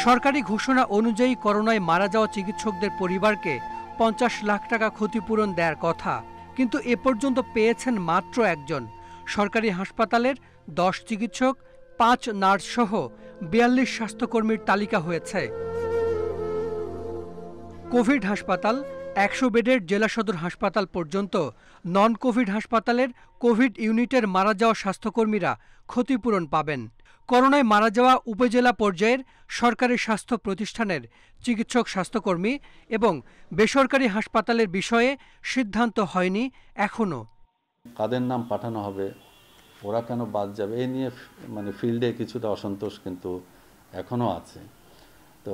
সরকারি ঘোষণা অনুযায়ী করোনায় মারা যাওয়া চিকিৎসকদের পরিবারকে ৫০ লাখ টাকা ক্ষতিপূরণ দেওয়ার কথা, কিন্তু এ পর্যন্ত পেয়েছেন মাত্র একজন। সরকারি হাসপাতালের ১০ চিকিৎসক, ৫ নার্স সহ ৪২ স্বাস্থ্যকর্মীর তালিকা হয়েছে। কোভিড হাসপাতাল, ১০০ বেডের জেলা সদর হাসপাতাল পর্যন্ত নন কোভিড হাসপাতালের কোভিড ইউনিটের মারা যাওয়া স্বাস্থ্যকর্মীরা ক্ষতিপূরণ পাবেন। করোনায় মারা যাওয়া উপজেলা পর্যায়ের সরকারি স্বাস্থ্য প্রতিষ্ঠানের চিকিৎসক, স্বাস্থ্যকর্মী এবং বেসরকারি হাসপাতালের বিষয়ে সিদ্ধান্ত হয়নি এখনো। কাদের নাম পাঠানো হবে, ওরা কেন বাদ যাবে, এই নিয়ে ফিল্ডে কিছুটা অসন্তোষ কিন্তু এখনও আছে। তো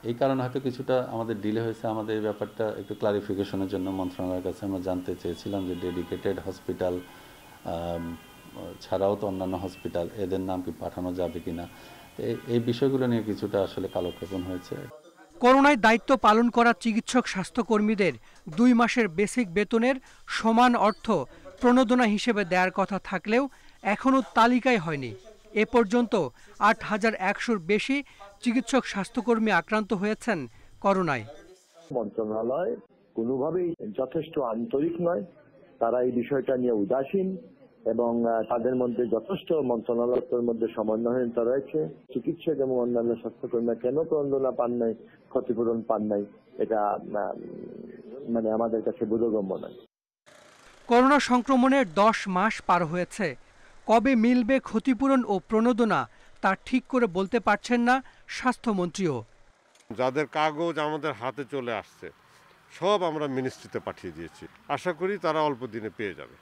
এই কারণে হয়তো কিছুটা আমাদের ডিলে হয়েছে। আমাদের এই ব্যাপারটা একটু ক্লারিফিকেশনের জন্য মন্ত্রণালয়ের কাছে আমরা জানতে চেয়েছিলাম যে ডেডিকেটেড হসপিটাল ছাড়াও তো অন্যান্য হসপিটাল, এদের নাম কি পাঠানো যাবে কিনা, এই বিষয়গুলো নিয়ে কিছুটা আসলে কালক্ষেপণ হয়েছে। করোনায় দায়িত্ব পালন করা চিকিৎসক, স্বাস্থ্যকর্মীদের ২ মাসের বেসিক বেতনের সমান অর্থ প্রণোদনা হিসেবে দেওয়ার কথা থাকলেও এখনও তালিকায় হয়নি। এ পর্যন্ত ৮,১০০-র বেশি চিকিৎসক, স্বাস্থ্যকর্মী আক্রান্ত হয়েছেন করোনায়। মন্ত্রণালয় কোনোভাবেই যথেষ্ট আন্তরিক নয়, তারা এই বিষয়টা নিয়ে উদাসীন এবং তাদের মধ্যে যথেষ্ট মন্ত্রণালয়ের মধ্যে সমন্বয়হীনতা রয়েছে। চিকিৎসক এবং অন্যান্য স্বাস্থ্যকর্মীরা কেন প্রণোদনা পান নাই, ক্ষতিপূরণ পান নাই, এটা আমাদের কাছে বোধগম্য নয়। করোনা সংক্রমণের ১০ মাস পার হয়েছে। কবে মিলবে ক্ষতিপূরণ ও প্রণোদনা তা ঠিক করে বলতে পারছেন না স্বাস্থ্যমন্ত্রীও। যাদের কাগজ আমাদের হাতে চলে আসছে সব আমরা মিনিস্ট্রিতে পাঠিয়ে দিয়েছি। আশা করি তারা অল্প দিনে পেয়ে যাবে।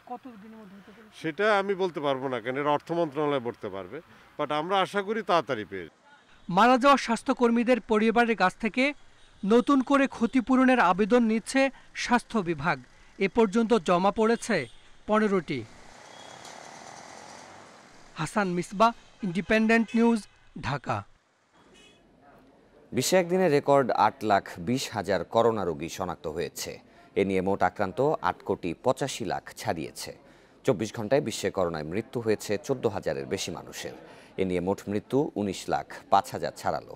সেটা আমি বলতে পারবো না, কেন অর্থ মন্ত্রণালয় বলতে পারবে, বাট আমরা আশা করি তাড়াতাড়ি পেয়ে যাবে। মারা যাওয়া স্বাস্থ্যকর্মীদের পরিবারের কাছ থেকে নতুন করে ক্ষতিপূরণের আবেদন নিচ্ছে স্বাস্থ্য বিভাগ। এ পর্যন্ত জমা পড়েছে ১৫টি। Hasan Misbah, independent news, Dhaka. বিশ্বে একদিনে রেকর্ড ৮,২০,০০০ করোনা রোগী শনাক্ত হয়েছে। এ নিয়ে মোট আক্রান্ত ৮,৮৫,০০,০০০ ছাড়িয়েছে। ২৪ ঘন্টায় বিশ্বে করোনায় মৃত্যু হয়েছে ১৪,০০০-এর বেশি মানুষের। এ নিয়ে মোট মৃত্যু ১৯,০৫,০০০ ছাড়ালো।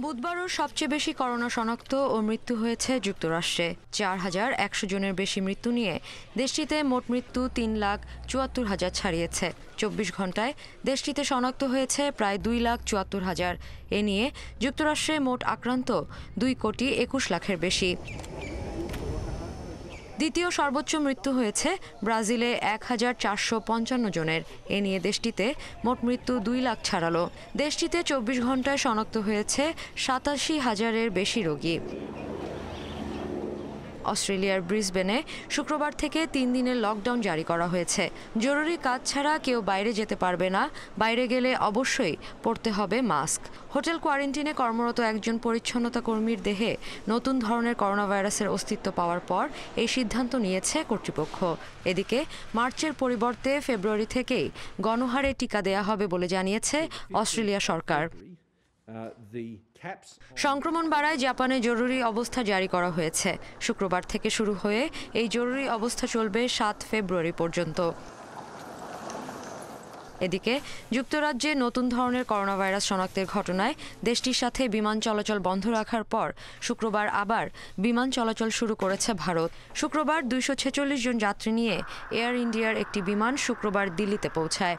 বুধবারও সবচেয়ে বেশি করোনা শনাক্ত ও মৃত্যু হয়েছে যুক্তরাষ্ট্রে। ৪,১০০ জনের বেশি মৃত্যু নিয়ে দেশটিতে মোট মৃত্যু ৩,৭৪,০০০ ছাড়িয়েছে। ২৪ ঘন্টায় দেশটিতে শনাক্ত হয়েছে প্রায় ২,৭৪,০০০। এ নিয়ে যুক্তরাষ্ট্রে মোট আক্রান্ত ২,২১,০০,০০০-এর বেশি। দ্বিতীয় সর্বোচ্চ মৃত্যু হয়েছে ব্রাজিলে ১,৪৫৫ জনের। এ নিয়ে দেশটিতে মোট মৃত্যু ২ লাখ ছাড়ালো। দেশটিতে ২৪ ঘন্টায় শনাক্ত হয়েছে ৮৭,০০০-এর বেশি রোগী। অস্ট্রেলিয়ার ব্রিসবেনে শুক্রবার থেকে ৩ দিনের লকডাউন জারি করা হয়েছে। জরুরি কাজ ছাড়া কেউ বাইরে যেতে পারবে না। বাইরে গেলে অবশ্যই পরতে হবে মাস্ক। হোটেল কোয়ারেন্টিনে কর্মরত একজন পরিচ্ছন্নতা কর্মীর দেহে নতুন ধরনের করোনা ভাইরাসের অস্তিত্ব পাওয়ার পর এই সিদ্ধান্ত নিয়েছে কর্তৃপক্ষ। এদিকে মার্চের পরিবর্তে ফেব্রুয়ারি থেকেই গণহারে টিকা দেয়া হবে বলে জানিয়েছে অস্ট্রেলিয়া সরকার। সংক্রমণ বাড়ায় জাপানে জরুরি অবস্থা জারি করা হয়েছে। শুক্রবার থেকে শুরু হয়ে এই জরুরি অবস্থা চলবে ৭ ফেব্রুয়ারি পর্যন্ত। এদিকে যুক্তরাজ্যে নতুন ধরনের করোনা ভাইরাস শনাক্তের ঘটনায় দেশটির সাথে বিমান চলাচল বন্ধ রাখার পর শুক্রবার আবার বিমান চলাচল শুরু করেছে ভারত। শুক্রবার 246 জন যাত্রী নিয়ে এয়ার ইন্ডিয়ার একটি বিমান শুক্রবার দিল্লিতে পৌঁছায়।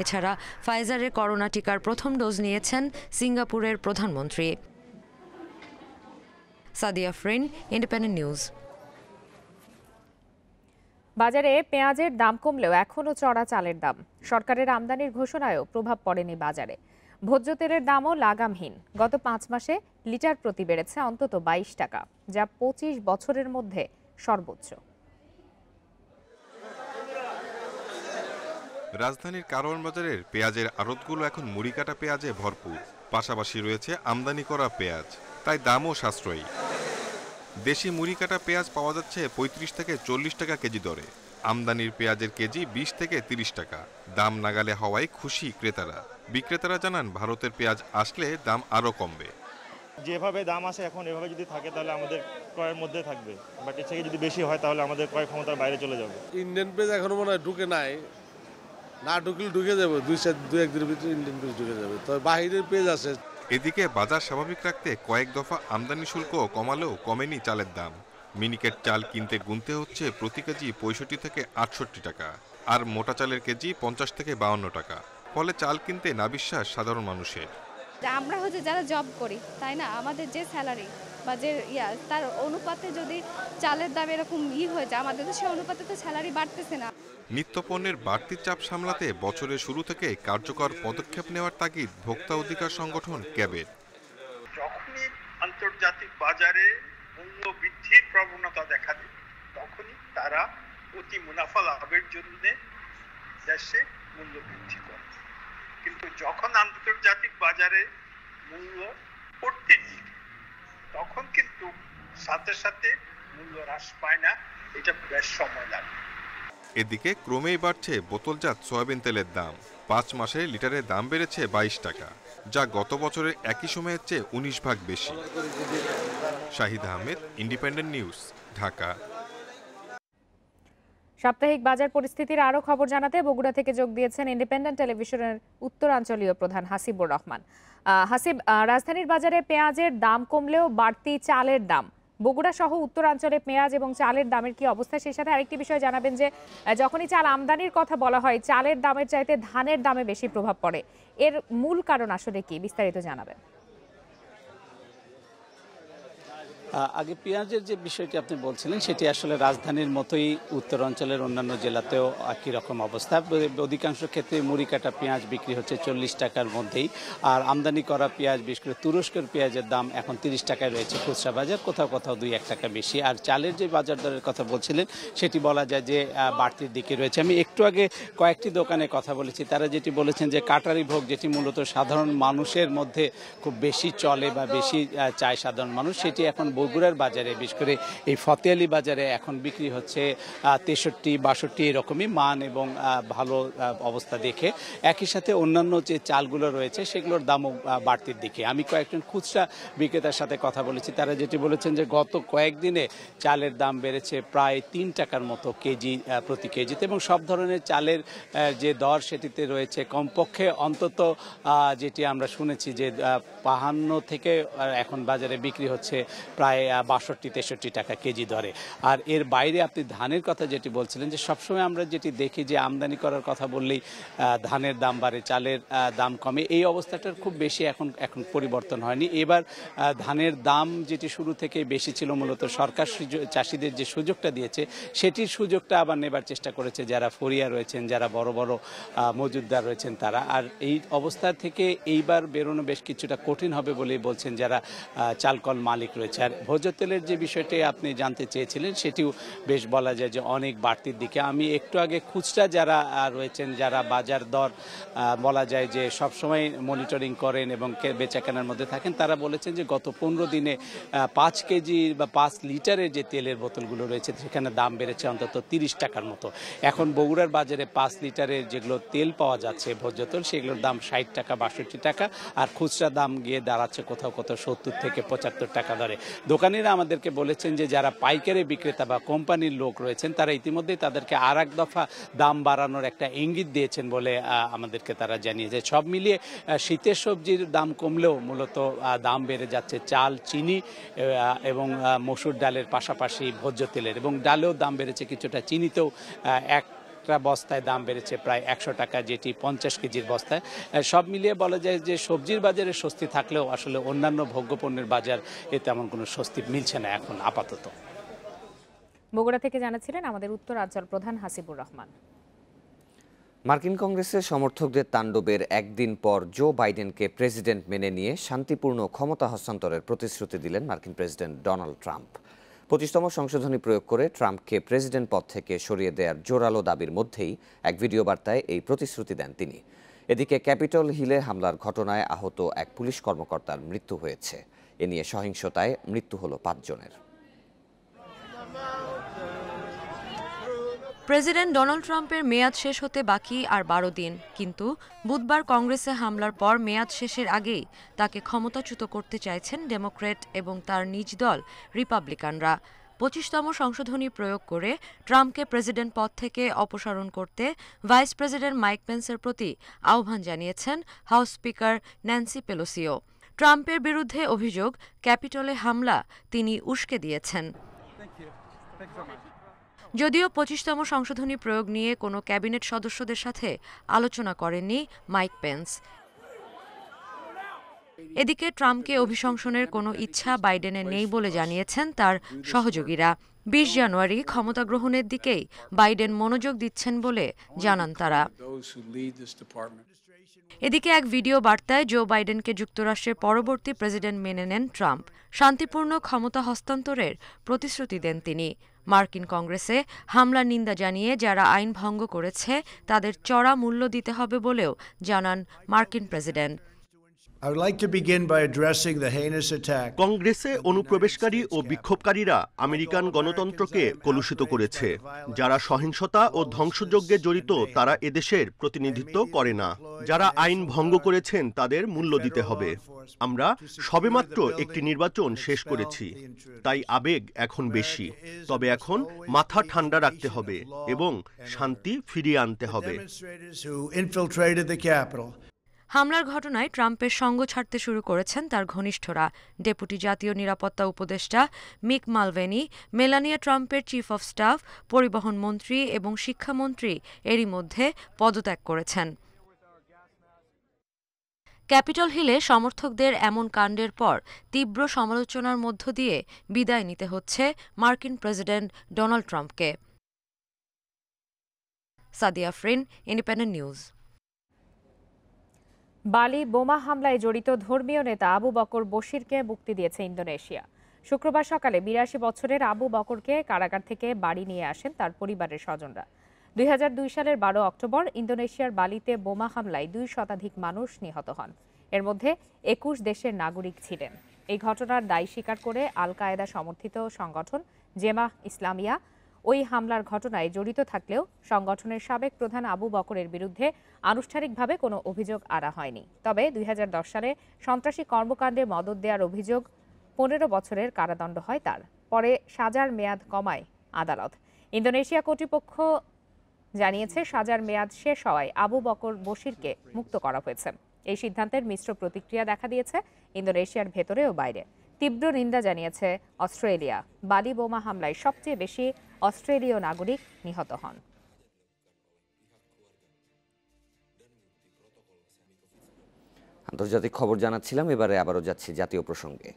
এছাড়া ফাইজারের করোনা টিকার প্রথম ডোজ নিয়েছেন সিঙ্গাপুরের প্রধানমন্ত্রী। Sadia ফ্রিন, independent news. বাজারে পেঁয়াজের দাম কমলেও এখনও চড়া চালের দাম। সরকারের আমদানির ঘোষণায়ও প্রভাব পড়েনি বাজারে। ভোজ্য তেলের দামও লাগামহীন। গত 5 মাসে লিটার প্রতি বেড়েছে অন্তত 22 টাকা, যা 25 বছরের মধ্যে সর্বোচ্চ। রাজধানীর কারওয়ান বাজারের পেঁয়াজের আড়তগুলো এখন মুড়ি কাটা পেঁয়াজে ভরপুর। পাশাপাশি রয়েছে আমদানি করা পেঁয়াজ, তাই দামও সাশ্রয়ী। দেশি মুড়ি কাটা পেঁয়াজ পাওয়া যাচ্ছে 35 থেকে 40 টাকা কেজি দরে। আমদানির পেঁয়াজের কেজি 20 থেকে 30 টাকা। দাম নাগালে হওয়ায় খুশি ক্রেতারা। বিক্রেতারা জানান ভারতের পেঁয়াজ আসলে দাম আরও কমবে। যেভাবে দাম আছে এখন এভাবে যদি থাকে তাহলে আমাদের ক্রয়ের মধ্যে থাকবে, বাট এর থেকে যদি বেশি হয় তাহলে আমাদের ক্রয় ক্ষমতার বাইরে চলে যাবে। ইন্ডিয়ান পেঁয়াজ এখনো মনে হয় ঢুকে নাই, না ঢুকলে ঢুকে যাবে, 2-1 দিনের ভিতরে ইন্ডিয়ান পেঁয়াজ ঢুকে যাবে, তবে বাহিরের পেঁয়াজ আছে। এদিকে বাজার স্বাভাবিক রাখতে কয়েক দফা আমদানি শুল্ক কমালেও কমেনি চালের দাম। মিনিকেট চাল কিনতে গুনতে হচ্ছে প্রতি কেজি 65 থেকে 68 টাকা, আর মোটা চালের কেজি 50 থেকে 52 টাকা। ফলে চাল কিনতে নাবিশ্বাস সাধারণ মানুষের। আমরা হচ্ছে যারা জব করি, তাই না, আমাদের যে স্যালারি বা যে তার অনুপাতে যদি চালের দাম এরকম হয়ে যায়, আমাদের তো সে অনুপাতে তো স্যালারি বাড়তেছে না। নিত্যপণ্যের বাড়তি চাপ সামলাতে বছরের শুরু থেকে কার্যকর পদক্ষেপ নেওয়ার তাগিদ ভোক্তা অধিকার সংগঠন ক্যাবের। যখনই আন্তর্জাতিক বাজারে মূল্য বৃদ্ধির প্রবণতা দেখা দেয়, তখনই তারা অতি মুনাফা লাভের জন্য দেশে মূল্য বৃদ্ধি করে। কিন্তু যখন আন্তর্জাতিক বাজারে মূল্য পড়তে থাকে, তখন কিন্তু সাথে সাথে মূল্য হ্রাস পায় না, এটা বেশ সময় লাগে। এদিকে ক্রমেই বাড়ছে বোতলজাত সয়াবিন তেলের দাম। 5 মাসে লিটারের দাম বেড়েছে 22 টাকা, যা গত বছরের একই সময়ের চেয়ে 19 ভাগ বেশি। Shahid Ahmed, independent news, Dhaka. সাপ্তাহিক বাজার পরিস্থিতির আরও খবর জানাতে বগুড়া থেকে যোগ দিয়েছেন ইন্ডিপেন্ডেন্ট টেলিভিশনের উত্তরাঞ্চলীয় প্রধান হাসিবুর রহমান। হাসিব, রাজধানীর বাজারে পেঁয়াজের দাম কমলেও বাড়তি চালের দাম। বগুড়া সহ উত্তরাঞ্চলে পেঁয়াজ এবং চালের দামের কি অবস্থা, সেই সাথে আরেকটি বিষয় জানাবেন যে যখনই চাল আমদানির কথা বলা হয় চালের দামের চাইতে ধানের দামে বেশি প্রভাব পড়ে। এর মূল কারণ আসলে কি, বিস্তারিত জানাবেন। আগে পেঁয়াজের যে বিষয়টি আপনি বলছিলেন সেটি আসলে রাজধানীর মতোই উত্তরাঞ্চলের অন্যান্য জেলাতেও একই রকম অবস্থা। অধিকাংশ ক্ষেত্রে মুড়ি কাটা পেঁয়াজ বিক্রি হচ্ছে 40 টাকার মধ্যেই, আর আমদানি করা পেঁয়াজ, বিশেষ করে তুরস্কের পেঁয়াজের দাম এখন 30 টাকায় রয়েছে খুচরা বাজার, কোথাও কোথাও 2-1 টাকা বেশি। আর চালের যে বাজার দরের কথা বলছিলেন সেটি বলা যায় যে বাড়তির দিকে রয়েছে। আমি একটু আগে কয়েকটি দোকানে কথা বলেছি, তারা যেটি বলেছেন যে কাটারি ভোগ, যেটি মূলত সাধারণ মানুষের মধ্যে খুব বেশি চলে বা বেশি চায় সাধারণ মানুষ, সেটি এখন বগুড়ার বাজারে, বিশেষ করে এই ফতেয়ালি বাজারে এখন বিক্রি হচ্ছে 63-62 এরকমই মান এবং ভালো অবস্থা দেখে। একই সাথে অন্যান্য যে চালগুলো রয়েছে সেগুলোর দামও বাড়তির দিকে। আমি কয়েকজন খুচরা বিক্রেতার সাথে কথা বলেছি, তারা যেটি বলেছেন যে গত কয়েকদিনে চালের দাম বেড়েছে প্রায় 3 টাকার মতো কেজি প্রতি কেজিতে, এবং সব ধরনের চালের যে দর সেটিতে রয়েছে কমপক্ষে অন্তত যেটি আমরা শুনেছি যে 52 থেকে এখন বাজারে বিক্রি হচ্ছে প্রায় 62-63 টাকা কেজি দরে। আর এর বাইরে আপনি ধানের কথা যেটি বলছিলেন, যে সবসময় আমরা যেটি দেখি যে আমদানি করার কথা বললেই ধানের দাম বাড়ে, চালের দাম কমে, এই অবস্থাটার খুব বেশি এখন পরিবর্তন হয়নি। এবার ধানের দাম যেটি শুরু থেকে বেশি ছিল, মূলত সরকার চাষিদের যে সুযোগটা দিয়েছে সেটির সুযোগটা আবার নেবার চেষ্টা করেছে যারা ফরিয়া রয়েছেন, যারা বড় বড় মজুদদার রয়েছেন তারা। আর এই অবস্থা থেকে এইবার বেরোনো বেশ কিছুটা কঠিন হবে বলেই বলছেন যারা চালকল মালিক রয়েছে। আর ভোজ্য তেলের যে বিষয়টি আপনি জানতে চেয়েছিলেন সেটিও বেশ বলা যায় যে অনেক বাড়তির দিকে। আমি একটু আগে খুচরা যারা রয়েছেন, যারা বাজার দর বলা যায় যে সবসময় মনিটরিং করেন এবং বেচা কেনার মধ্যে থাকেন, তারা বলেছেন যে গত 15 দিনে 5 কেজি বা 5 লিটারের যে তেলের বোতলগুলো রয়েছে সেখানে দাম বেড়েছে অন্তত 30 টাকার মতো। এখন বগুড়ার বাজারে 5 লিটারের যেগুলো তেল পাওয়া যাচ্ছে ভোজ্য তেল, সেগুলোর দাম 60 টাকা 62 টাকা, আর খুচরা দাম গিয়ে দাঁড়াচ্ছে কোথাও কোথাও 70 থেকে 75 টাকা দরে। দোকানিরা আমাদেরকে বলেছেন যে যারা পাইকারি বিক্রেতা বা কোম্পানির লোক রয়েছেন তারা ইতিমধ্যেই তাদেরকে আর এক দফা দাম বাড়ানোর একটা ইঙ্গিত দিয়েছেন বলে আমাদেরকে তারা জানিয়েছে। সব মিলিয়ে শীতের সবজির দাম কমলেও মূলত দাম বেড়ে যাচ্ছে চাল, চিনি এবং মসুর ডালের পাশাপাশি ভোজ্য তেলের, এবং ডালেও দাম বেড়েছে কিছুটা, চিনিতেও একটা বস্তায় দাম বেড়েছে প্রায় 100 টাকা, যেটি 50 কেজির বস্তায়। সব মিলিয়ে বলা যায় যে সবজির বাজারে স্বস্তি থাকলেও আসলে অন্যান্য ভোগ্যপণ্যের বাজার তেমন কোনো স্বস্তি মিলছে না এখন আপাতত। বগুড়া থেকে জানাচ্ছিলেন আমাদের উত্তরাঞ্চল প্রধান হাসিবুর রহমান। মার্কিন কংগ্রেসের সমর্থকদের তাণ্ডবের একদিন পর জো বাইডেনকে প্রেসিডেন্ট মেনে নিয়ে শান্তিপূর্ণ ক্ষমতা হস্তান্তরের প্রতিশ্রুতি দিলেন মার্কিন প্রেসিডেন্ট ডোনাল্ড ট্রাম্প। 25তম সংশোধনী প্রয়োগ করে ট্রাম্পকে প্রেসিডেন্ট পদ থেকে সরিয়ে দেওয়ার জোরালো দাবির মধ্যেই এক ভিডিও বার্তায় এই প্রতিশ্রুতি দেন তিনি। এদিকে ক্যাপিটল হিলে হামলার ঘটনায় আহত এক পুলিশ কর্মকর্তার মৃত্যু হয়েছে। এ নিয়ে সহিংসতায় মৃত্যু হলো 5 জনের। প্রেসিডেন্ট ডোনাল্ড ট্রাম্পের মেয়াদ শেষ হতে বাকি আর 12 দিন, কিন্তু বুধবার কংগ্রেসে হামলার পর মেয়াদ শেষের আগেই তাকে ক্ষমতাচ্যুত করতে চাইছেন ডেমোক্র্যাট এবং তার নিজ দল রিপাবলিকানরা। 25তম সংশোধনী প্রয়োগ করে ট্রাম্পকে প্রেসিডেন্ট পদ থেকে অপসারণ করতে ভাইস প্রেসিডেন্ট মাইক পেন্সের প্রতি আহ্বান জানিয়েছেন হাউস স্পিকার ন্যান্সি পেলোসিও। ট্রাম্পের বিরুদ্ধে অভিযোগ, ক্যাপিটলে হামলা তিনি উস্কে দিয়েছেন। যদিও 25তম সংশোধনী প্রয়োগ নিয়ে কোনো ক্যাবিনেট সদস্যদের সাথে আলোচনা করেননি মাইক পেন্স। এদিকে ট্রাম্পকে অভিশংসনের কোনো ইচ্ছা বাইডেনের নেই বলে জানিয়েছেন তার সহযোগীরা। 20 জানুয়ারি ক্ষমতা গ্রহণের দিকেই বাইডেন মনোযোগ দিচ্ছেন বলে জানান তারা। এদিকে এক ভিডিও বার্তায় জো বাইডেনকে যুক্তরাষ্ট্রের পরবর্তী প্রেসিডেন্ট মেনে নেন ট্রাম্প। শান্তিপূর্ণ ক্ষমতা হস্তান্তরের প্রতিশ্রুতি দেন তিনি। মার্কিন কংগ্রেসে হামলার নিন্দা জানিয়ে যারা আইন ভঙ্গ করেছে তাদের চড়া মূল্য দিতে হবে বলেও জানান মার্কিন প্রেসিডেন্ট। কংগ্রেসে অনুপ্রবেশকারী ও বিক্ষোভকারীরা আমেরিকান গণতন্ত্রকে কলুষিত করেছে। যারা সহিংসতা ও ধ্বংসযজ্ঞে জড়িত তারা এদেশের প্রতিনিধিত্ব করে না। যারা আইন ভঙ্গ করেছেন তাদের মূল্য দিতে হবে। আমরা সবেমাত্র একটি নির্বাচন শেষ করেছি, তাই আবেগ এখন বেশি। তবে এখন মাথা ঠান্ডা রাখতে হবে এবং শান্তি ফিরিয়ে আনতে হবে। হামলার ঘটনায় ট্রাম্পের সঙ্গ ছাড়তে শুরু করেছেন তার ঘনিষ্ঠরা। ডেপুটি জাতীয় নিরাপত্তা উপদেষ্টা মিক মালভেনি, মেলানিয়া ট্রাম্পের চিফ অব স্টাফ, পরিবহন মন্ত্রী এবং শিক্ষামন্ত্রী এরই মধ্যে পদত্যাগ করেছেন। ক্যাপিটল হিলে সমর্থকদের এমন কাণ্ডের পর তীব্র সমালোচনার মধ্য দিয়ে বিদায় নিতে হচ্ছে মার্কিন প্রেসিডেন্ট ডোনাল্ড ট্রাম্পকে। Sadia Afrin, independent news. বালি বোমা হামলায় জড়িত ধর্মীয় নেতা আবু বকর বশিরকে মুক্তি দিয়েছে ইন্দোনেশিয়া। শুক্রবার সকালে 82 বছরের আবু বকরকে কারাগার থেকে বাড়ি নিয়ে আসেন তার পরিবারের স্বজনরা। 2002 সালের 12 অক্টোবর ইন্দোনেশিয়ার বালিতে বোমা হামলায় 2 শতাধিক মানুষ নিহত হন। এর মধ্যে 21 দেশের নাগরিক ছিলেন। এই ঘটনার দায় স্বীকার করে আল কায়েদা সমর্থিত সংগঠন জেমাহ ইসলামিয়া ওই হামলার ঘটনায় জড়িত থাকলেও সংগঠনের সাবেক প্রধান আবু বকরের বিরুদ্ধে আনুষ্ঠানিকভাবে কোনো অভিযোগ আনা হয়নি। তবে 2010 সালে সন্ত্রাসী কর্মকাণ্ডে মদদ দেওয়ার অভিযোগ 15 বছরের কারাদণ্ড হয় তার। পরে সাজার মেয়াদ কমায় আদালত। ইন্দোনেশিয়া কর্তৃপক্ষ জানিয়েছে সাজার মেয়াদ শেষ হওয়ায় আবু বকর বশিরকে মুক্ত করা হয়েছে। এই সিদ্ধান্তের মিশ্র প্রতিক্রিয়া দেখা দিয়েছে ইন্দোনেশিয়ার ভেতরে ও বাইরে। তীব্র নিন্দা জানিয়েছে অস্ট্রেলিয়া। বালি বোমা হামলায় সবচেয়ে বেশি অস্ট্রেলীয় নাগরিক নিহত হন। আন্তর্জাতিক খবর জানাচ্ছিলাম, এবারে আবারও যাচ্ছি জাতীয় প্রসঙ্গে।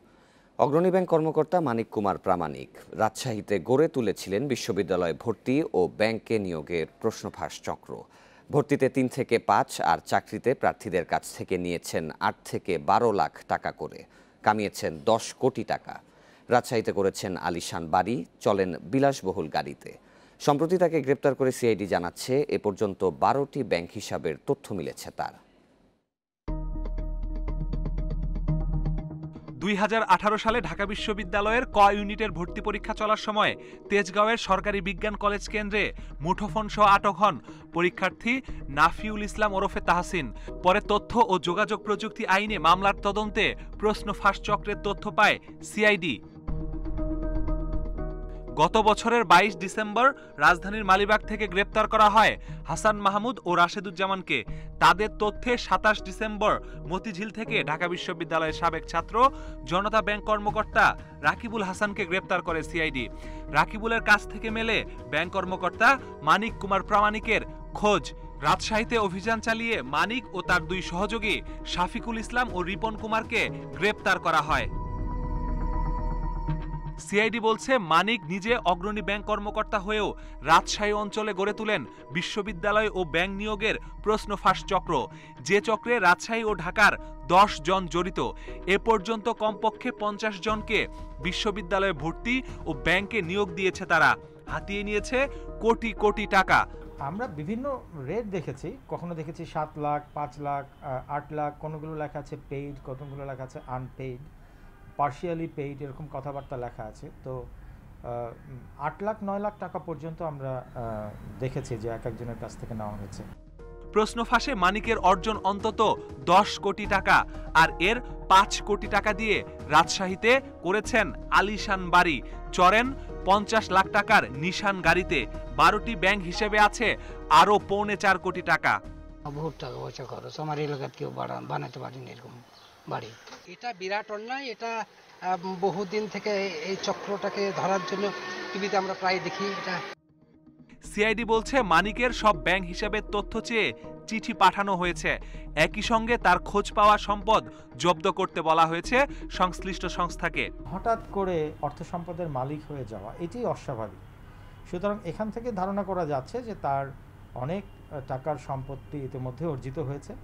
অগ্রণী ব্যাংক কর্মকর্তা মানিক কুমার প্রামাণিক রাজশাহীতে গড়ে তুলেছিলেন বিশ্ববিদ্যালয়ে ভর্তি ও ব্যাংকে নিয়োগের প্রশ্নফাঁস চক্র। ভর্তিতে 3 থেকে 5 আর চাকরিতে প্রার্থীদের কাছ থেকে নিয়েছেন 8 থেকে 12 লাখ টাকা করে, কামিয়েছেন 10 কোটি টাকা। রাজশাহীতে করেছেন আলিশান বাড়ি, চলেন বিলাসবহুল গাড়িতে। সম্প্রতি তাকে গ্রেপ্তার করে সিআইডি জানাচ্ছে এ পর্যন্ত 12টি ব্যাংক হিসাবের তথ্য মিলেছে তার। 2018 সালে ঢাকা বিশ্ববিদ্যালয়ের ক ইউনিটের ভর্তি পরীক্ষা চলার সময় তেজগাঁওয়ের সরকারি বিজ্ঞান কলেজ কেন্দ্রে মুঠোফোন সহ আটক হন পরীক্ষার্থী নাফিউল ইসলাম ওরফে তাহসিন। পরে তথ্য ও যোগাযোগ প্রযুক্তি আইনে মামলার তদন্তে প্রশ্ন ফাঁস চক্রের তথ্য পায় সিআইডি। গত বছরের 22 ডিসেম্বর রাজধানীর মালিবাগ থেকে গ্রেপ্তার করা হয় হাসান মাহমুদ ও রাশেদুজ্জামানকে। তাদের তথ্যে 27 ডিসেম্বর মতিঝিল থেকে ঢাকা বিশ্ববিদ্যালয়ের সাবেক ছাত্র জনতা ব্যাংক কর্মকর্তা রাকিবুল হাসানকে গ্রেপ্তার করে সিআইডি। রাকিবুলের কাছ থেকে মেলে ব্যাংক কর্মকর্তা মানিক কুমার প্রামাণিকের খোঁজ। রাজশাহীতে অভিযান চালিয়ে মানিক ও তার 2 সহযোগী শাফিকুল ইসলাম ও রিপন কুমারকে গ্রেপ্তার করা হয়। সিআইডি বলছে মানিক নিজে অগ্রণী ব্যাংক কর্মকর্তা হয়েও রাজশাহী অঞ্চলে গড়ে তুলেন বিশ্ববিদ্যালয় ও ব্যাংক নিয়োগের প্রশ্ন ফাঁস চক্র, যে চক্রে রাজশাহী ও ঢাকার 10 জন জড়িত। এ পর্যন্ত কমপক্ষে 50 জনকে বিশ্ববিদ্যালয়ে ভর্তি ও ব্যাংকে নিয়োগ দিয়েছে তারা। হাতিয়ে নিয়েছে কোটি কোটি টাকা। আমরা বিভিন্ন রেট দেখেছি, কখনো দেখেছি 7 লাখ, 5 লাখ, 8 লাখ, কোনোগুলো লেখা আছে পেইড, কতগুলো লেখা আছে আনপেইড, পার্শিয়ালি পেইড, এরকম কথাবার্তা লেখা আছে। তো 8 লাখ 9 লাখ টাকা পর্যন্ত আমরা দেখেছি যে এক একজনের কাছ থেকে নেওয়া হয়েছে। প্রশ্ন ফাঁসে মানিকের অর্জন অন্তত 10 কোটি টাকা, আর এর 5 কোটি টাকা দিয়ে রাজশাহীতে করেছেন আলিশান বাড়ি, চড়েন 50 লাখ টাকার নিশান গাড়িতে। 12টি ব্যাংক হিসেবে আছে আরো 4.25 কোটি টাকা। বহুত টাকা পয়সা খরচ, আমার এলাকার কেউ বানাতে পারেনি এরকম বাড়ি। এটা বিরাট অন্যায়। এটা বহুদিন থেকে এই চক্রটাকে ধরার জন্য টিভিতে আমরা প্রায় দেখি। এটা সিআইডি বলছে মানিকের সব ব্যাংক হিসাবের তথ্য চেয়ে চিঠি পাঠানো হয়েছে। একই সঙ্গে তার খোঁজ পাওয়া সম্পদ জব্দ করতে বলা হয়েছে সংশ্লিষ্ট সংস্থাকে। হঠাৎ করে অর্থ সম্পদের মালিক হয়ে যাওয়া এটি অস্বাভাবিক। সুতরাং এখান থেকে ধারণা করা যাচ্ছে যে তার অনেক টাকার সম্পত্তি ইতিমধ্যে অর্জিত হয়েছে।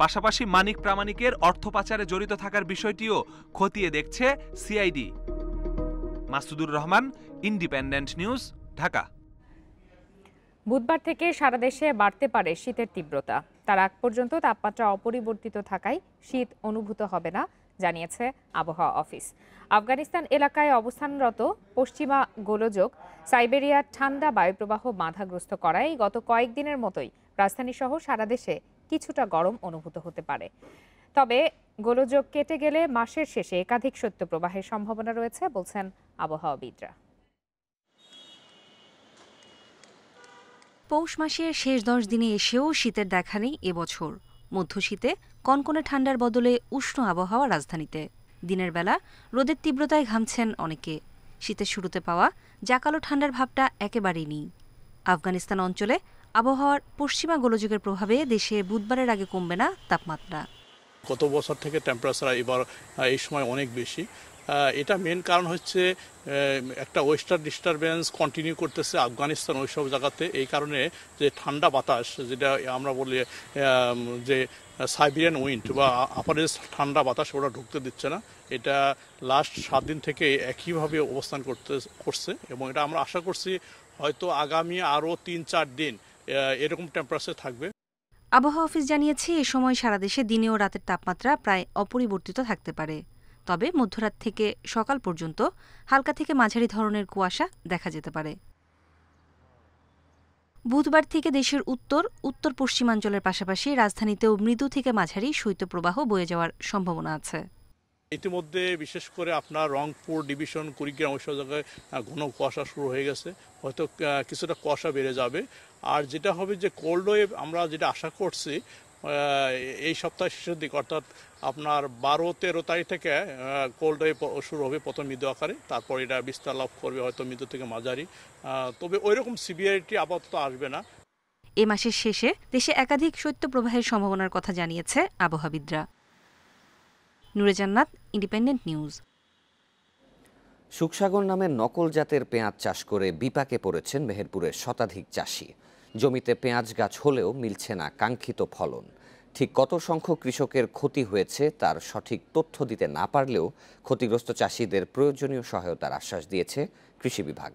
পাশাপাশি মানিক প্রামাণিকের অর্থ পাচারে জড়িত থাকার বিষয়টিও খতিয়ে দেখছে CID. Masudur Rahman, independent news, Dhaka. বুধবার থেকে সারা দেশে বাড়তে পারে শীতের তীব্রতা। তার আগ পর্যন্ত তাপমাত্রা অপরিবর্তিত থাকায় শীত অনুভূত হবে না, জানিয়েছে আবহাওয়া অফিস। আফগানিস্তান এলাকায় অবস্থানরত পশ্চিমা গোলযোগ সাইবেরিয়ার ঠান্ডা বায়ুপ্রবাহ বাধাগ্রস্ত করায় গত কয়েকদিনের মতোই রাজধানীসহ সারা দেশে কিছুটা গরম অনুভূত হতে পারে। তবে গোলযোগ কেটে গেলে মাসের শেষে একাধিক শৈত্যপ্রবাহের সম্ভাবনা রয়েছে, বলছেন আবহাওয়াবিদরা। পৌষ মাসের শেষ 10 দিনে এসেও শীতের দেখা নেই এবছর। মধ্য শীতে কনকনে ঠান্ডার বদলে উষ্ণ আবহাওয়া রাজধানীতে। দিনের বেলা রোদের তীব্রতায় ঘামছেন অনেকে। শীতের শুরুতে পাওয়া জাকালো ঠান্ডার ভাবটা একেবারেই নেই। আফগানিস্তান অঞ্চলে আবহাওয়ার পশ্চিমা গোলযোগের প্রভাবে দেশে বুধবারের আগে কমবে না তাপমাত্রা। গত বছর থেকে টেম্পারেচার এবার এই সময় অনেক বেশি। এটা মেন কারণ হচ্ছে একটা ওয়েস্টার্ন ডিস্টারবেন্স কন্টিনিউ করতেছে আফগানিস্তান ওইসব জায়গাতে। এই কারণে যে ঠান্ডা বাতাস, যেটা আমরা বলি যে সাইবেরিয়ান উইন্ড বা আপারেজ ঠান্ডা বাতাস, ওটা ঢুকতে দিচ্ছে না। এটা লাস্ট 7 দিন থেকে একইভাবে অবস্থান করছে এবং এটা আমরা আশা করছি হয়তো আগামী আরও 3-4 দিন এরকম টেম্পারেচার থাকবে। আবহাওয়া অফিস জানিয়েছে এ সময় সারা দেশে দিনে ও রাতের তাপমাত্রা প্রায় অপরিবর্তিত থাকতে পারে। তবে মধ্যরাত থেকে সকাল পর্যন্ত হালকা থেকে মাঝারি ধরনের কুয়াশা দেখা যেতে পারে। বুধবার থেকে দেশের উত্তর পশ্চিমাঞ্চলের পাশাপাশি রাজধানীতেও মৃদু থেকে মাঝারি শৈত্যপ্রবাহ বয়ে যাওয়ার সম্ভাবনা আছে। ইতিমধ্যে বিশেষ করে আপনার রংপুর ডিভিশন, কুড়িগ্রাম ওইসব জায়গায় ঘন কুয়াশা শুরু হয়ে গেছে, হয়তো কিছুটা কুয়াশা বেড়ে যাবে। আর যেটা হবে যে কোল্ড ওয়েভ, আমরা যেটা আশা করছি এই সপ্তাহের শেষের দিকে, অর্থাৎ আপনার 12-13 তারিখ থেকে কোল্ড ওয়েভ শুরু হবে প্রথম মৃদু আকারে, তারপর এটা বিস্তার লাভ করবে হয়তো মৃদু থেকে মাঝারি। তবে ওইরকম সিভিয়ারিটি আপাতত আসবে না। এ মাসের শেষে দেশে একাধিক শৈত্যপ্রবাহের সম্ভাবনার কথা জানিয়েছে আবহাওয়াবিদরা। নূরে জান্নাত, ইন্ডিপেন্ডেন্ট নিউজ। সুখসাগর নামের নকল জাতের পেঁয়াজ চাষ করে বিপাকে পড়েছেন মেহেরপুরের শতাধিক চাষি। জমিতে পেঁয়াজ গাছ হলেও মিলছে না কাঙ্ক্ষিত ফলন। ঠিক কত সংখ্যক কৃষকের ক্ষতি হয়েছে তার সঠিক তথ্য দিতে না পারলেও ক্ষতিগ্রস্ত চাষিদের প্রয়োজনীয় সহায়তার আশ্বাস দিয়েছে কৃষি বিভাগ।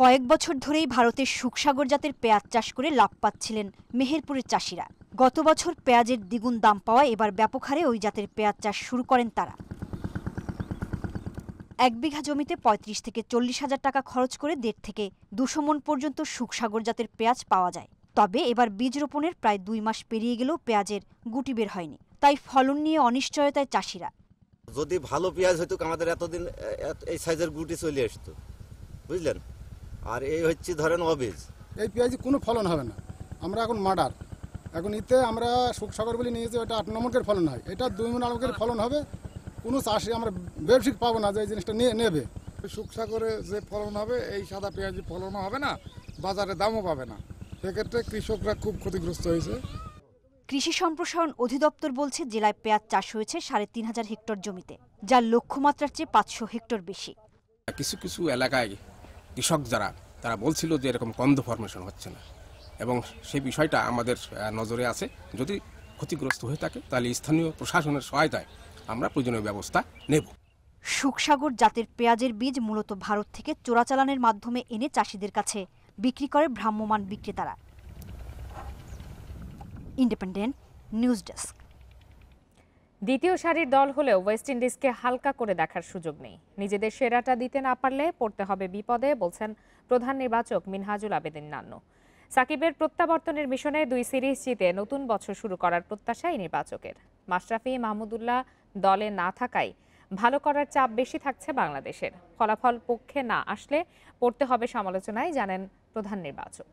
কয়েক বছর ধরেই ভারতের সুখসাগর জাতের পেঁয়াজ চাষ করে লাভ পাচ্ছিলেন মেহেরপুরের চাষিরা। গত বছর পেঁয়াজের দ্বিগুণ দাম পাওয়ায় এবার ব্যাপক হারে ওই জাতের পেঁয়াজ চাষ শুরু করেন তারা। 1 বিঘা জমিতে 35 থেকে 40 হাজার টাকা খরচ করে 1.5 থেকে 200 মণ পর্যন্ত সুখসাগর জাতের পেঁয়াজ পাওয়া যায়। তবে এবার বীজ রোপণের প্রায় 2 মাস পেরিয়ে গেলেও পেঁয়াজের গুটি বের হয়নি, তাই ফলন নিয়ে অনিশ্চয়তায় চাষিরা। যদি ভালো পেঁয়াজ হইতো আমাদের এতদিন এই সাইজের গুটি চলে আসতো, বুঝলেন। আর এই হচ্ছে ধরেন অবীজ, এই পেঁয়াজ কোনো ফলন হবে না। আমরা এখন মার্ডার, এখন ইতে আমরা সুখসাগর বলে নিয়েছি, ওটা 8 নম্বরের ফলন হয়, এটা 2 নম্বরের ফলন হবে। কোনো চাষি আমরা ব্যবসায়িক পাবো না যে এই জিনিসটা নেবে। সুখসাগরে যে ফলন হবে এই সাদা পেঁয়াজি ফলনও হবে না, বাজারে দামও পাবে না, সেক্ষেত্রে কৃষকরা খুব ক্ষতিগ্রস্ত হয়েছে। কৃষি সম্প্রসারণ অধিদপ্তর বলছে জেলায় পেঁয়াজ চাষ হয়েছে 3.5 হেক্টর জমিতে, যার লক্ষ্যমাত্রার চেয়ে 500 হেক্টর বেশি। কিছু কিছু এলাকায় কৃষক যারা তারা বলছিল যে এরকম কন্দ ফরমেশন হচ্ছে না, এবং সেই বিষয়টা আমাদের নজরে আছে। যদি ক্ষতিগ্রস্ত হয়ে থাকে তাহলে স্থানীয় প্রশাসনের সহায়তায় আমরা প্রয়োজনীয় ব্যবস্থা নেব। সুখসাগর জাতের পেঁয়াজের বীজ মূলত ভারত থেকে চোরাচালানের মাধ্যমে এনে চাষিদের কাছে বিক্রি করে ভ্রাম্যমাণ বিক্রেতারা। Independent news desk. দ্বিতীয় সারির দল হলেও ওয়েস্ট ইন্ডিজকে হালকা করে দেখার সুযোগ নেই। নিজেদের সেরাটা দিতে না পারলে পড়তে হবে বিপদে, বলছেন প্রধান নির্বাচক মিনহাজুল আবেদিন নান্নু। সাকিবের প্রত্যাবর্তনের মিশনে 2 সিরিজ জিতে নতুন বছর শুরু করার প্রত্যাশা এই নির্বাচকের। মাশরাফি মাহমুদুল্লাহ দলে না থাকায় ভালো করার চাপ বেশি থাকছে বাংলাদেশের। ফলাফল পক্ষে না আসলে পড়তে হবে সমালোচনায়, জানেন প্রধান নির্বাচক।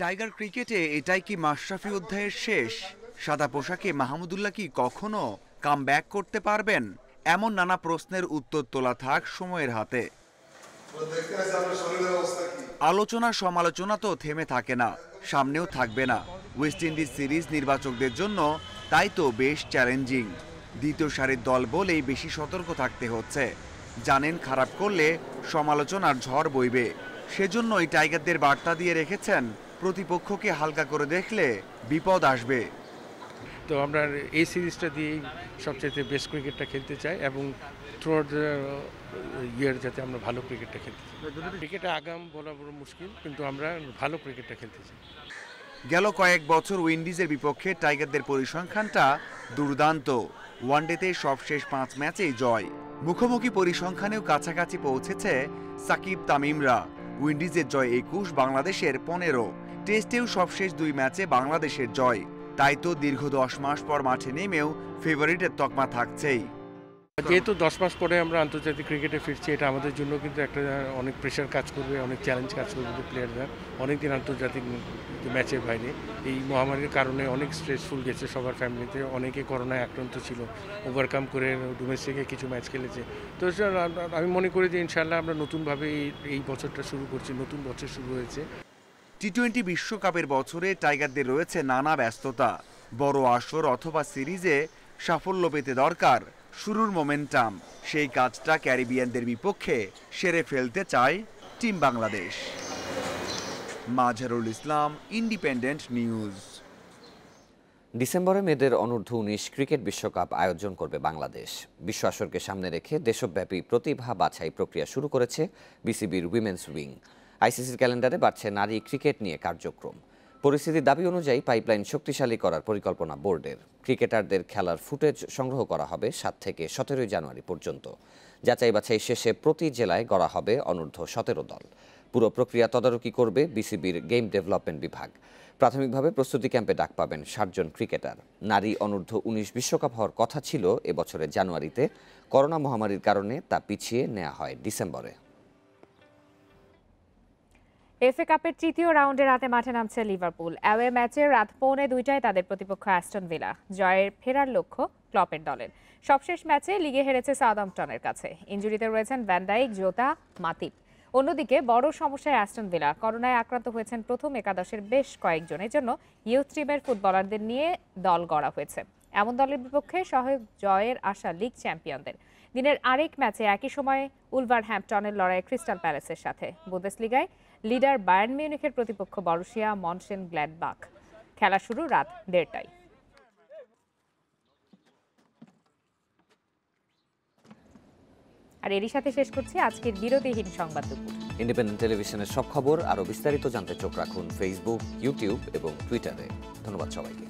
টাইগার ক্রিকেটে এটাই কি মাশরাফি অধ্যায়ের শেষ? সাদা পোশাকে মাহমুদুল্লাহ কি কখনো কামব্যাক করতে পারবেন? এমন নানা প্রশ্নের উত্তর তোলা থাক সময়ের হাতে। আলোচনা সমালোচনা তো থেমে থাকে না, সামনেও থাকবে না। ওয়েস্ট ইন্ডিজ সিরিজ নির্বাচকদের জন্য তাই তো বেশ চ্যালেঞ্জিং। দ্বিতীয় সারির দল বলেই বেশি সতর্ক থাকতে হচ্ছে। জানেন খারাপ করলে সমালোচনার ঝড় বইবে, সেজন্যই টাইগারদের বার্তা দিয়ে রেখেছেন প্রতিপক্ষকে হালকা করে দেখলে বিপদ আসবে। তো আমরা এই সিরিজটা দিয়েই সবচেয়ে বেস্ট ক্রিকেটটা খেলতে চাই এবং থ্রুআউট ইয়ার যাতে আমরা ভালো ক্রিকেটটা খেলতে চাই। ক্রিকেটে আগাম বলা বড় মুশকিল, কিন্তু আমরা ভালো ক্রিকেটটা খেলতে চাই। গেল কয়েক বছর উইন্ডিজের বিপক্ষে টাইগারদের পরিসংখ্যানটা দুর্দান্ত। ওয়ানডেতে সবশেষ 5 ম্যাচেই জয়। মুখোমুখি পরিসংখ্যানেও কাছাকাছি পৌঁছেছে সাকিব তামিমরা। উইন্ডিজের জয় 21, বাংলাদেশের 15। টেস্টেও সবশেষ 2 ম্যাচে বাংলাদেশের জয়। তাই তো দীর্ঘ 10 মাস পর মাঠে নেমেও ফেভারিটের তকমা থাকছেই। যেহেতু 10 মাস পরে আমরা আন্তর্জাতিক ক্রিকেটে ফিরছি, এটা আমাদের জন্য কিন্তু একটা অনেক প্রেশার কাজ করবে, অনেক চ্যালেঞ্জ কাজ করবে প্লেয়াররা। অনেকদিন আন্তর্জাতিক ম্যাচের বাইরে এই মহামারীর কারণে অনেক স্ট্রেসফুল গেছে সবার ফ্যামিলিতে। অনেকে করোনায় আক্রান্ত ছিল, ওভারকাম করে ডোমেস্টিকে কিছু ম্যাচ খেলেছে। তো আমি মনে করি যে ইনশাআল্লাহ আমরা নতুনভাবে এই বছরটা শুরু করছি, নতুন বছর শুরু হয়েছে। টি-20 বিশ্বকাপের বছরে টাইগারদের রয়েছে নানা ব্যস্ততা। বড় আসর অথবা সিরিজে সাফল্য পেতে দরকার শুরুর মোমেন্টাম। সেই কাজটা ক্যারিবিয়ানদের বিপক্ষে সেরে ফেলতে চায় team Bangladesh. Mazharul Islam, independent news. ডিসেম্বরে মেয়েদের অনূর্ধ্ব-19 ক্রিকেট বিশ্বকাপ আয়োজন করবে বাংলাদেশ। বিশ্ব আসরকে সামনে রেখে দেশব্যাপী প্রতিভা বাছাই প্রক্রিয়া শুরু করেছে বিসিবির উইমেন্স উইং। আইসিসির ক্যালেন্ডারে বাড়ছে নারী ক্রিকেট নিয়ে কার্যক্রম। পরিস্থিতির দাবি অনুযায়ী পাইপলাইন শক্তিশালী করার পরিকল্পনা বোর্ডের। ক্রিকেটারদের খেলার ফুটেজ সংগ্রহ করা হবে 7 থেকে 17 জানুয়ারি পর্যন্ত। যাচাই বাছাই শেষে প্রতি জেলায় গড়া হবে অনূর্ধ্ব-17 দল। পুরো প্রক্রিয়া তদারকি করবে বিসিবির গেম ডেভেলপমেন্ট বিভাগ। প্রাথমিকভাবে প্রস্তুতি ক্যাম্পে ডাক পাবেন 60 জন ক্রিকেটার। নারী অনূর্ধ্ব-19 বিশ্বকাপ হওয়ার কথা ছিল এবছরের জানুয়ারিতে, করোনা মহামারীর কারণে তা পিছিয়ে নেওয়া হয় ডিসেম্বরে। এফএ কাপের তৃতীয় রাউন্ডে রাতে মাঠে নামছে লিভারপুল। অ্যাওয়ে ম্যাচে রাত 1:45 তাদের প্রতিপক্ষ অ্যাস্টন ভিলা। জয়ের ফেরার লক্ষ্য ক্লপের দলের। সবশেষ ম্যাচে লিগে হেরেছে সাউদাম্পটনের কাছে। ইনজুরিতে রয়েছেন ভ্যান ডাইক, জোতা, মাতিপ। অন্যদিকে বড় সমস্যায় অ্যাস্টন ভিলা। করোনায় আক্রান্ত হয়েছেন প্রথম একাদশের বেশ কয়েকজনের জন্য ইয়ুথ টিমের ফুটবলারদের নিয়ে দল গড়া হয়েছে। এমন দলের বিপক্ষে সহায়ক জয়ের আশা লিগ চ্যাম্পিয়নদের। দিনের আরেক ম্যাচে একই সময়ে উলভারহ্যাম্পটনের লড়াই ক্রিস্টাল প্যালেসের সাথে। বুন্দেসলিগায় লিডার বায়ার্ন মিউনিখের প্রতিপক্ষ বরুসিয়া মনশেন গ্ল্যাডবাখ। খেলা শুরু রাত 1:30টায়। আর এরই সাথে শেষ করছি আজকের বিরতিহীন সংবাদ দুপুর। ইন্ডিপেন্ডেন্ট টেলিভিশনের সব খবর আরও বিস্তারিত জানতে চোখ রাখুন ফেসবুক, ইউটিউব এবং টুইটারে। ধন্যবাদ সবাইকে।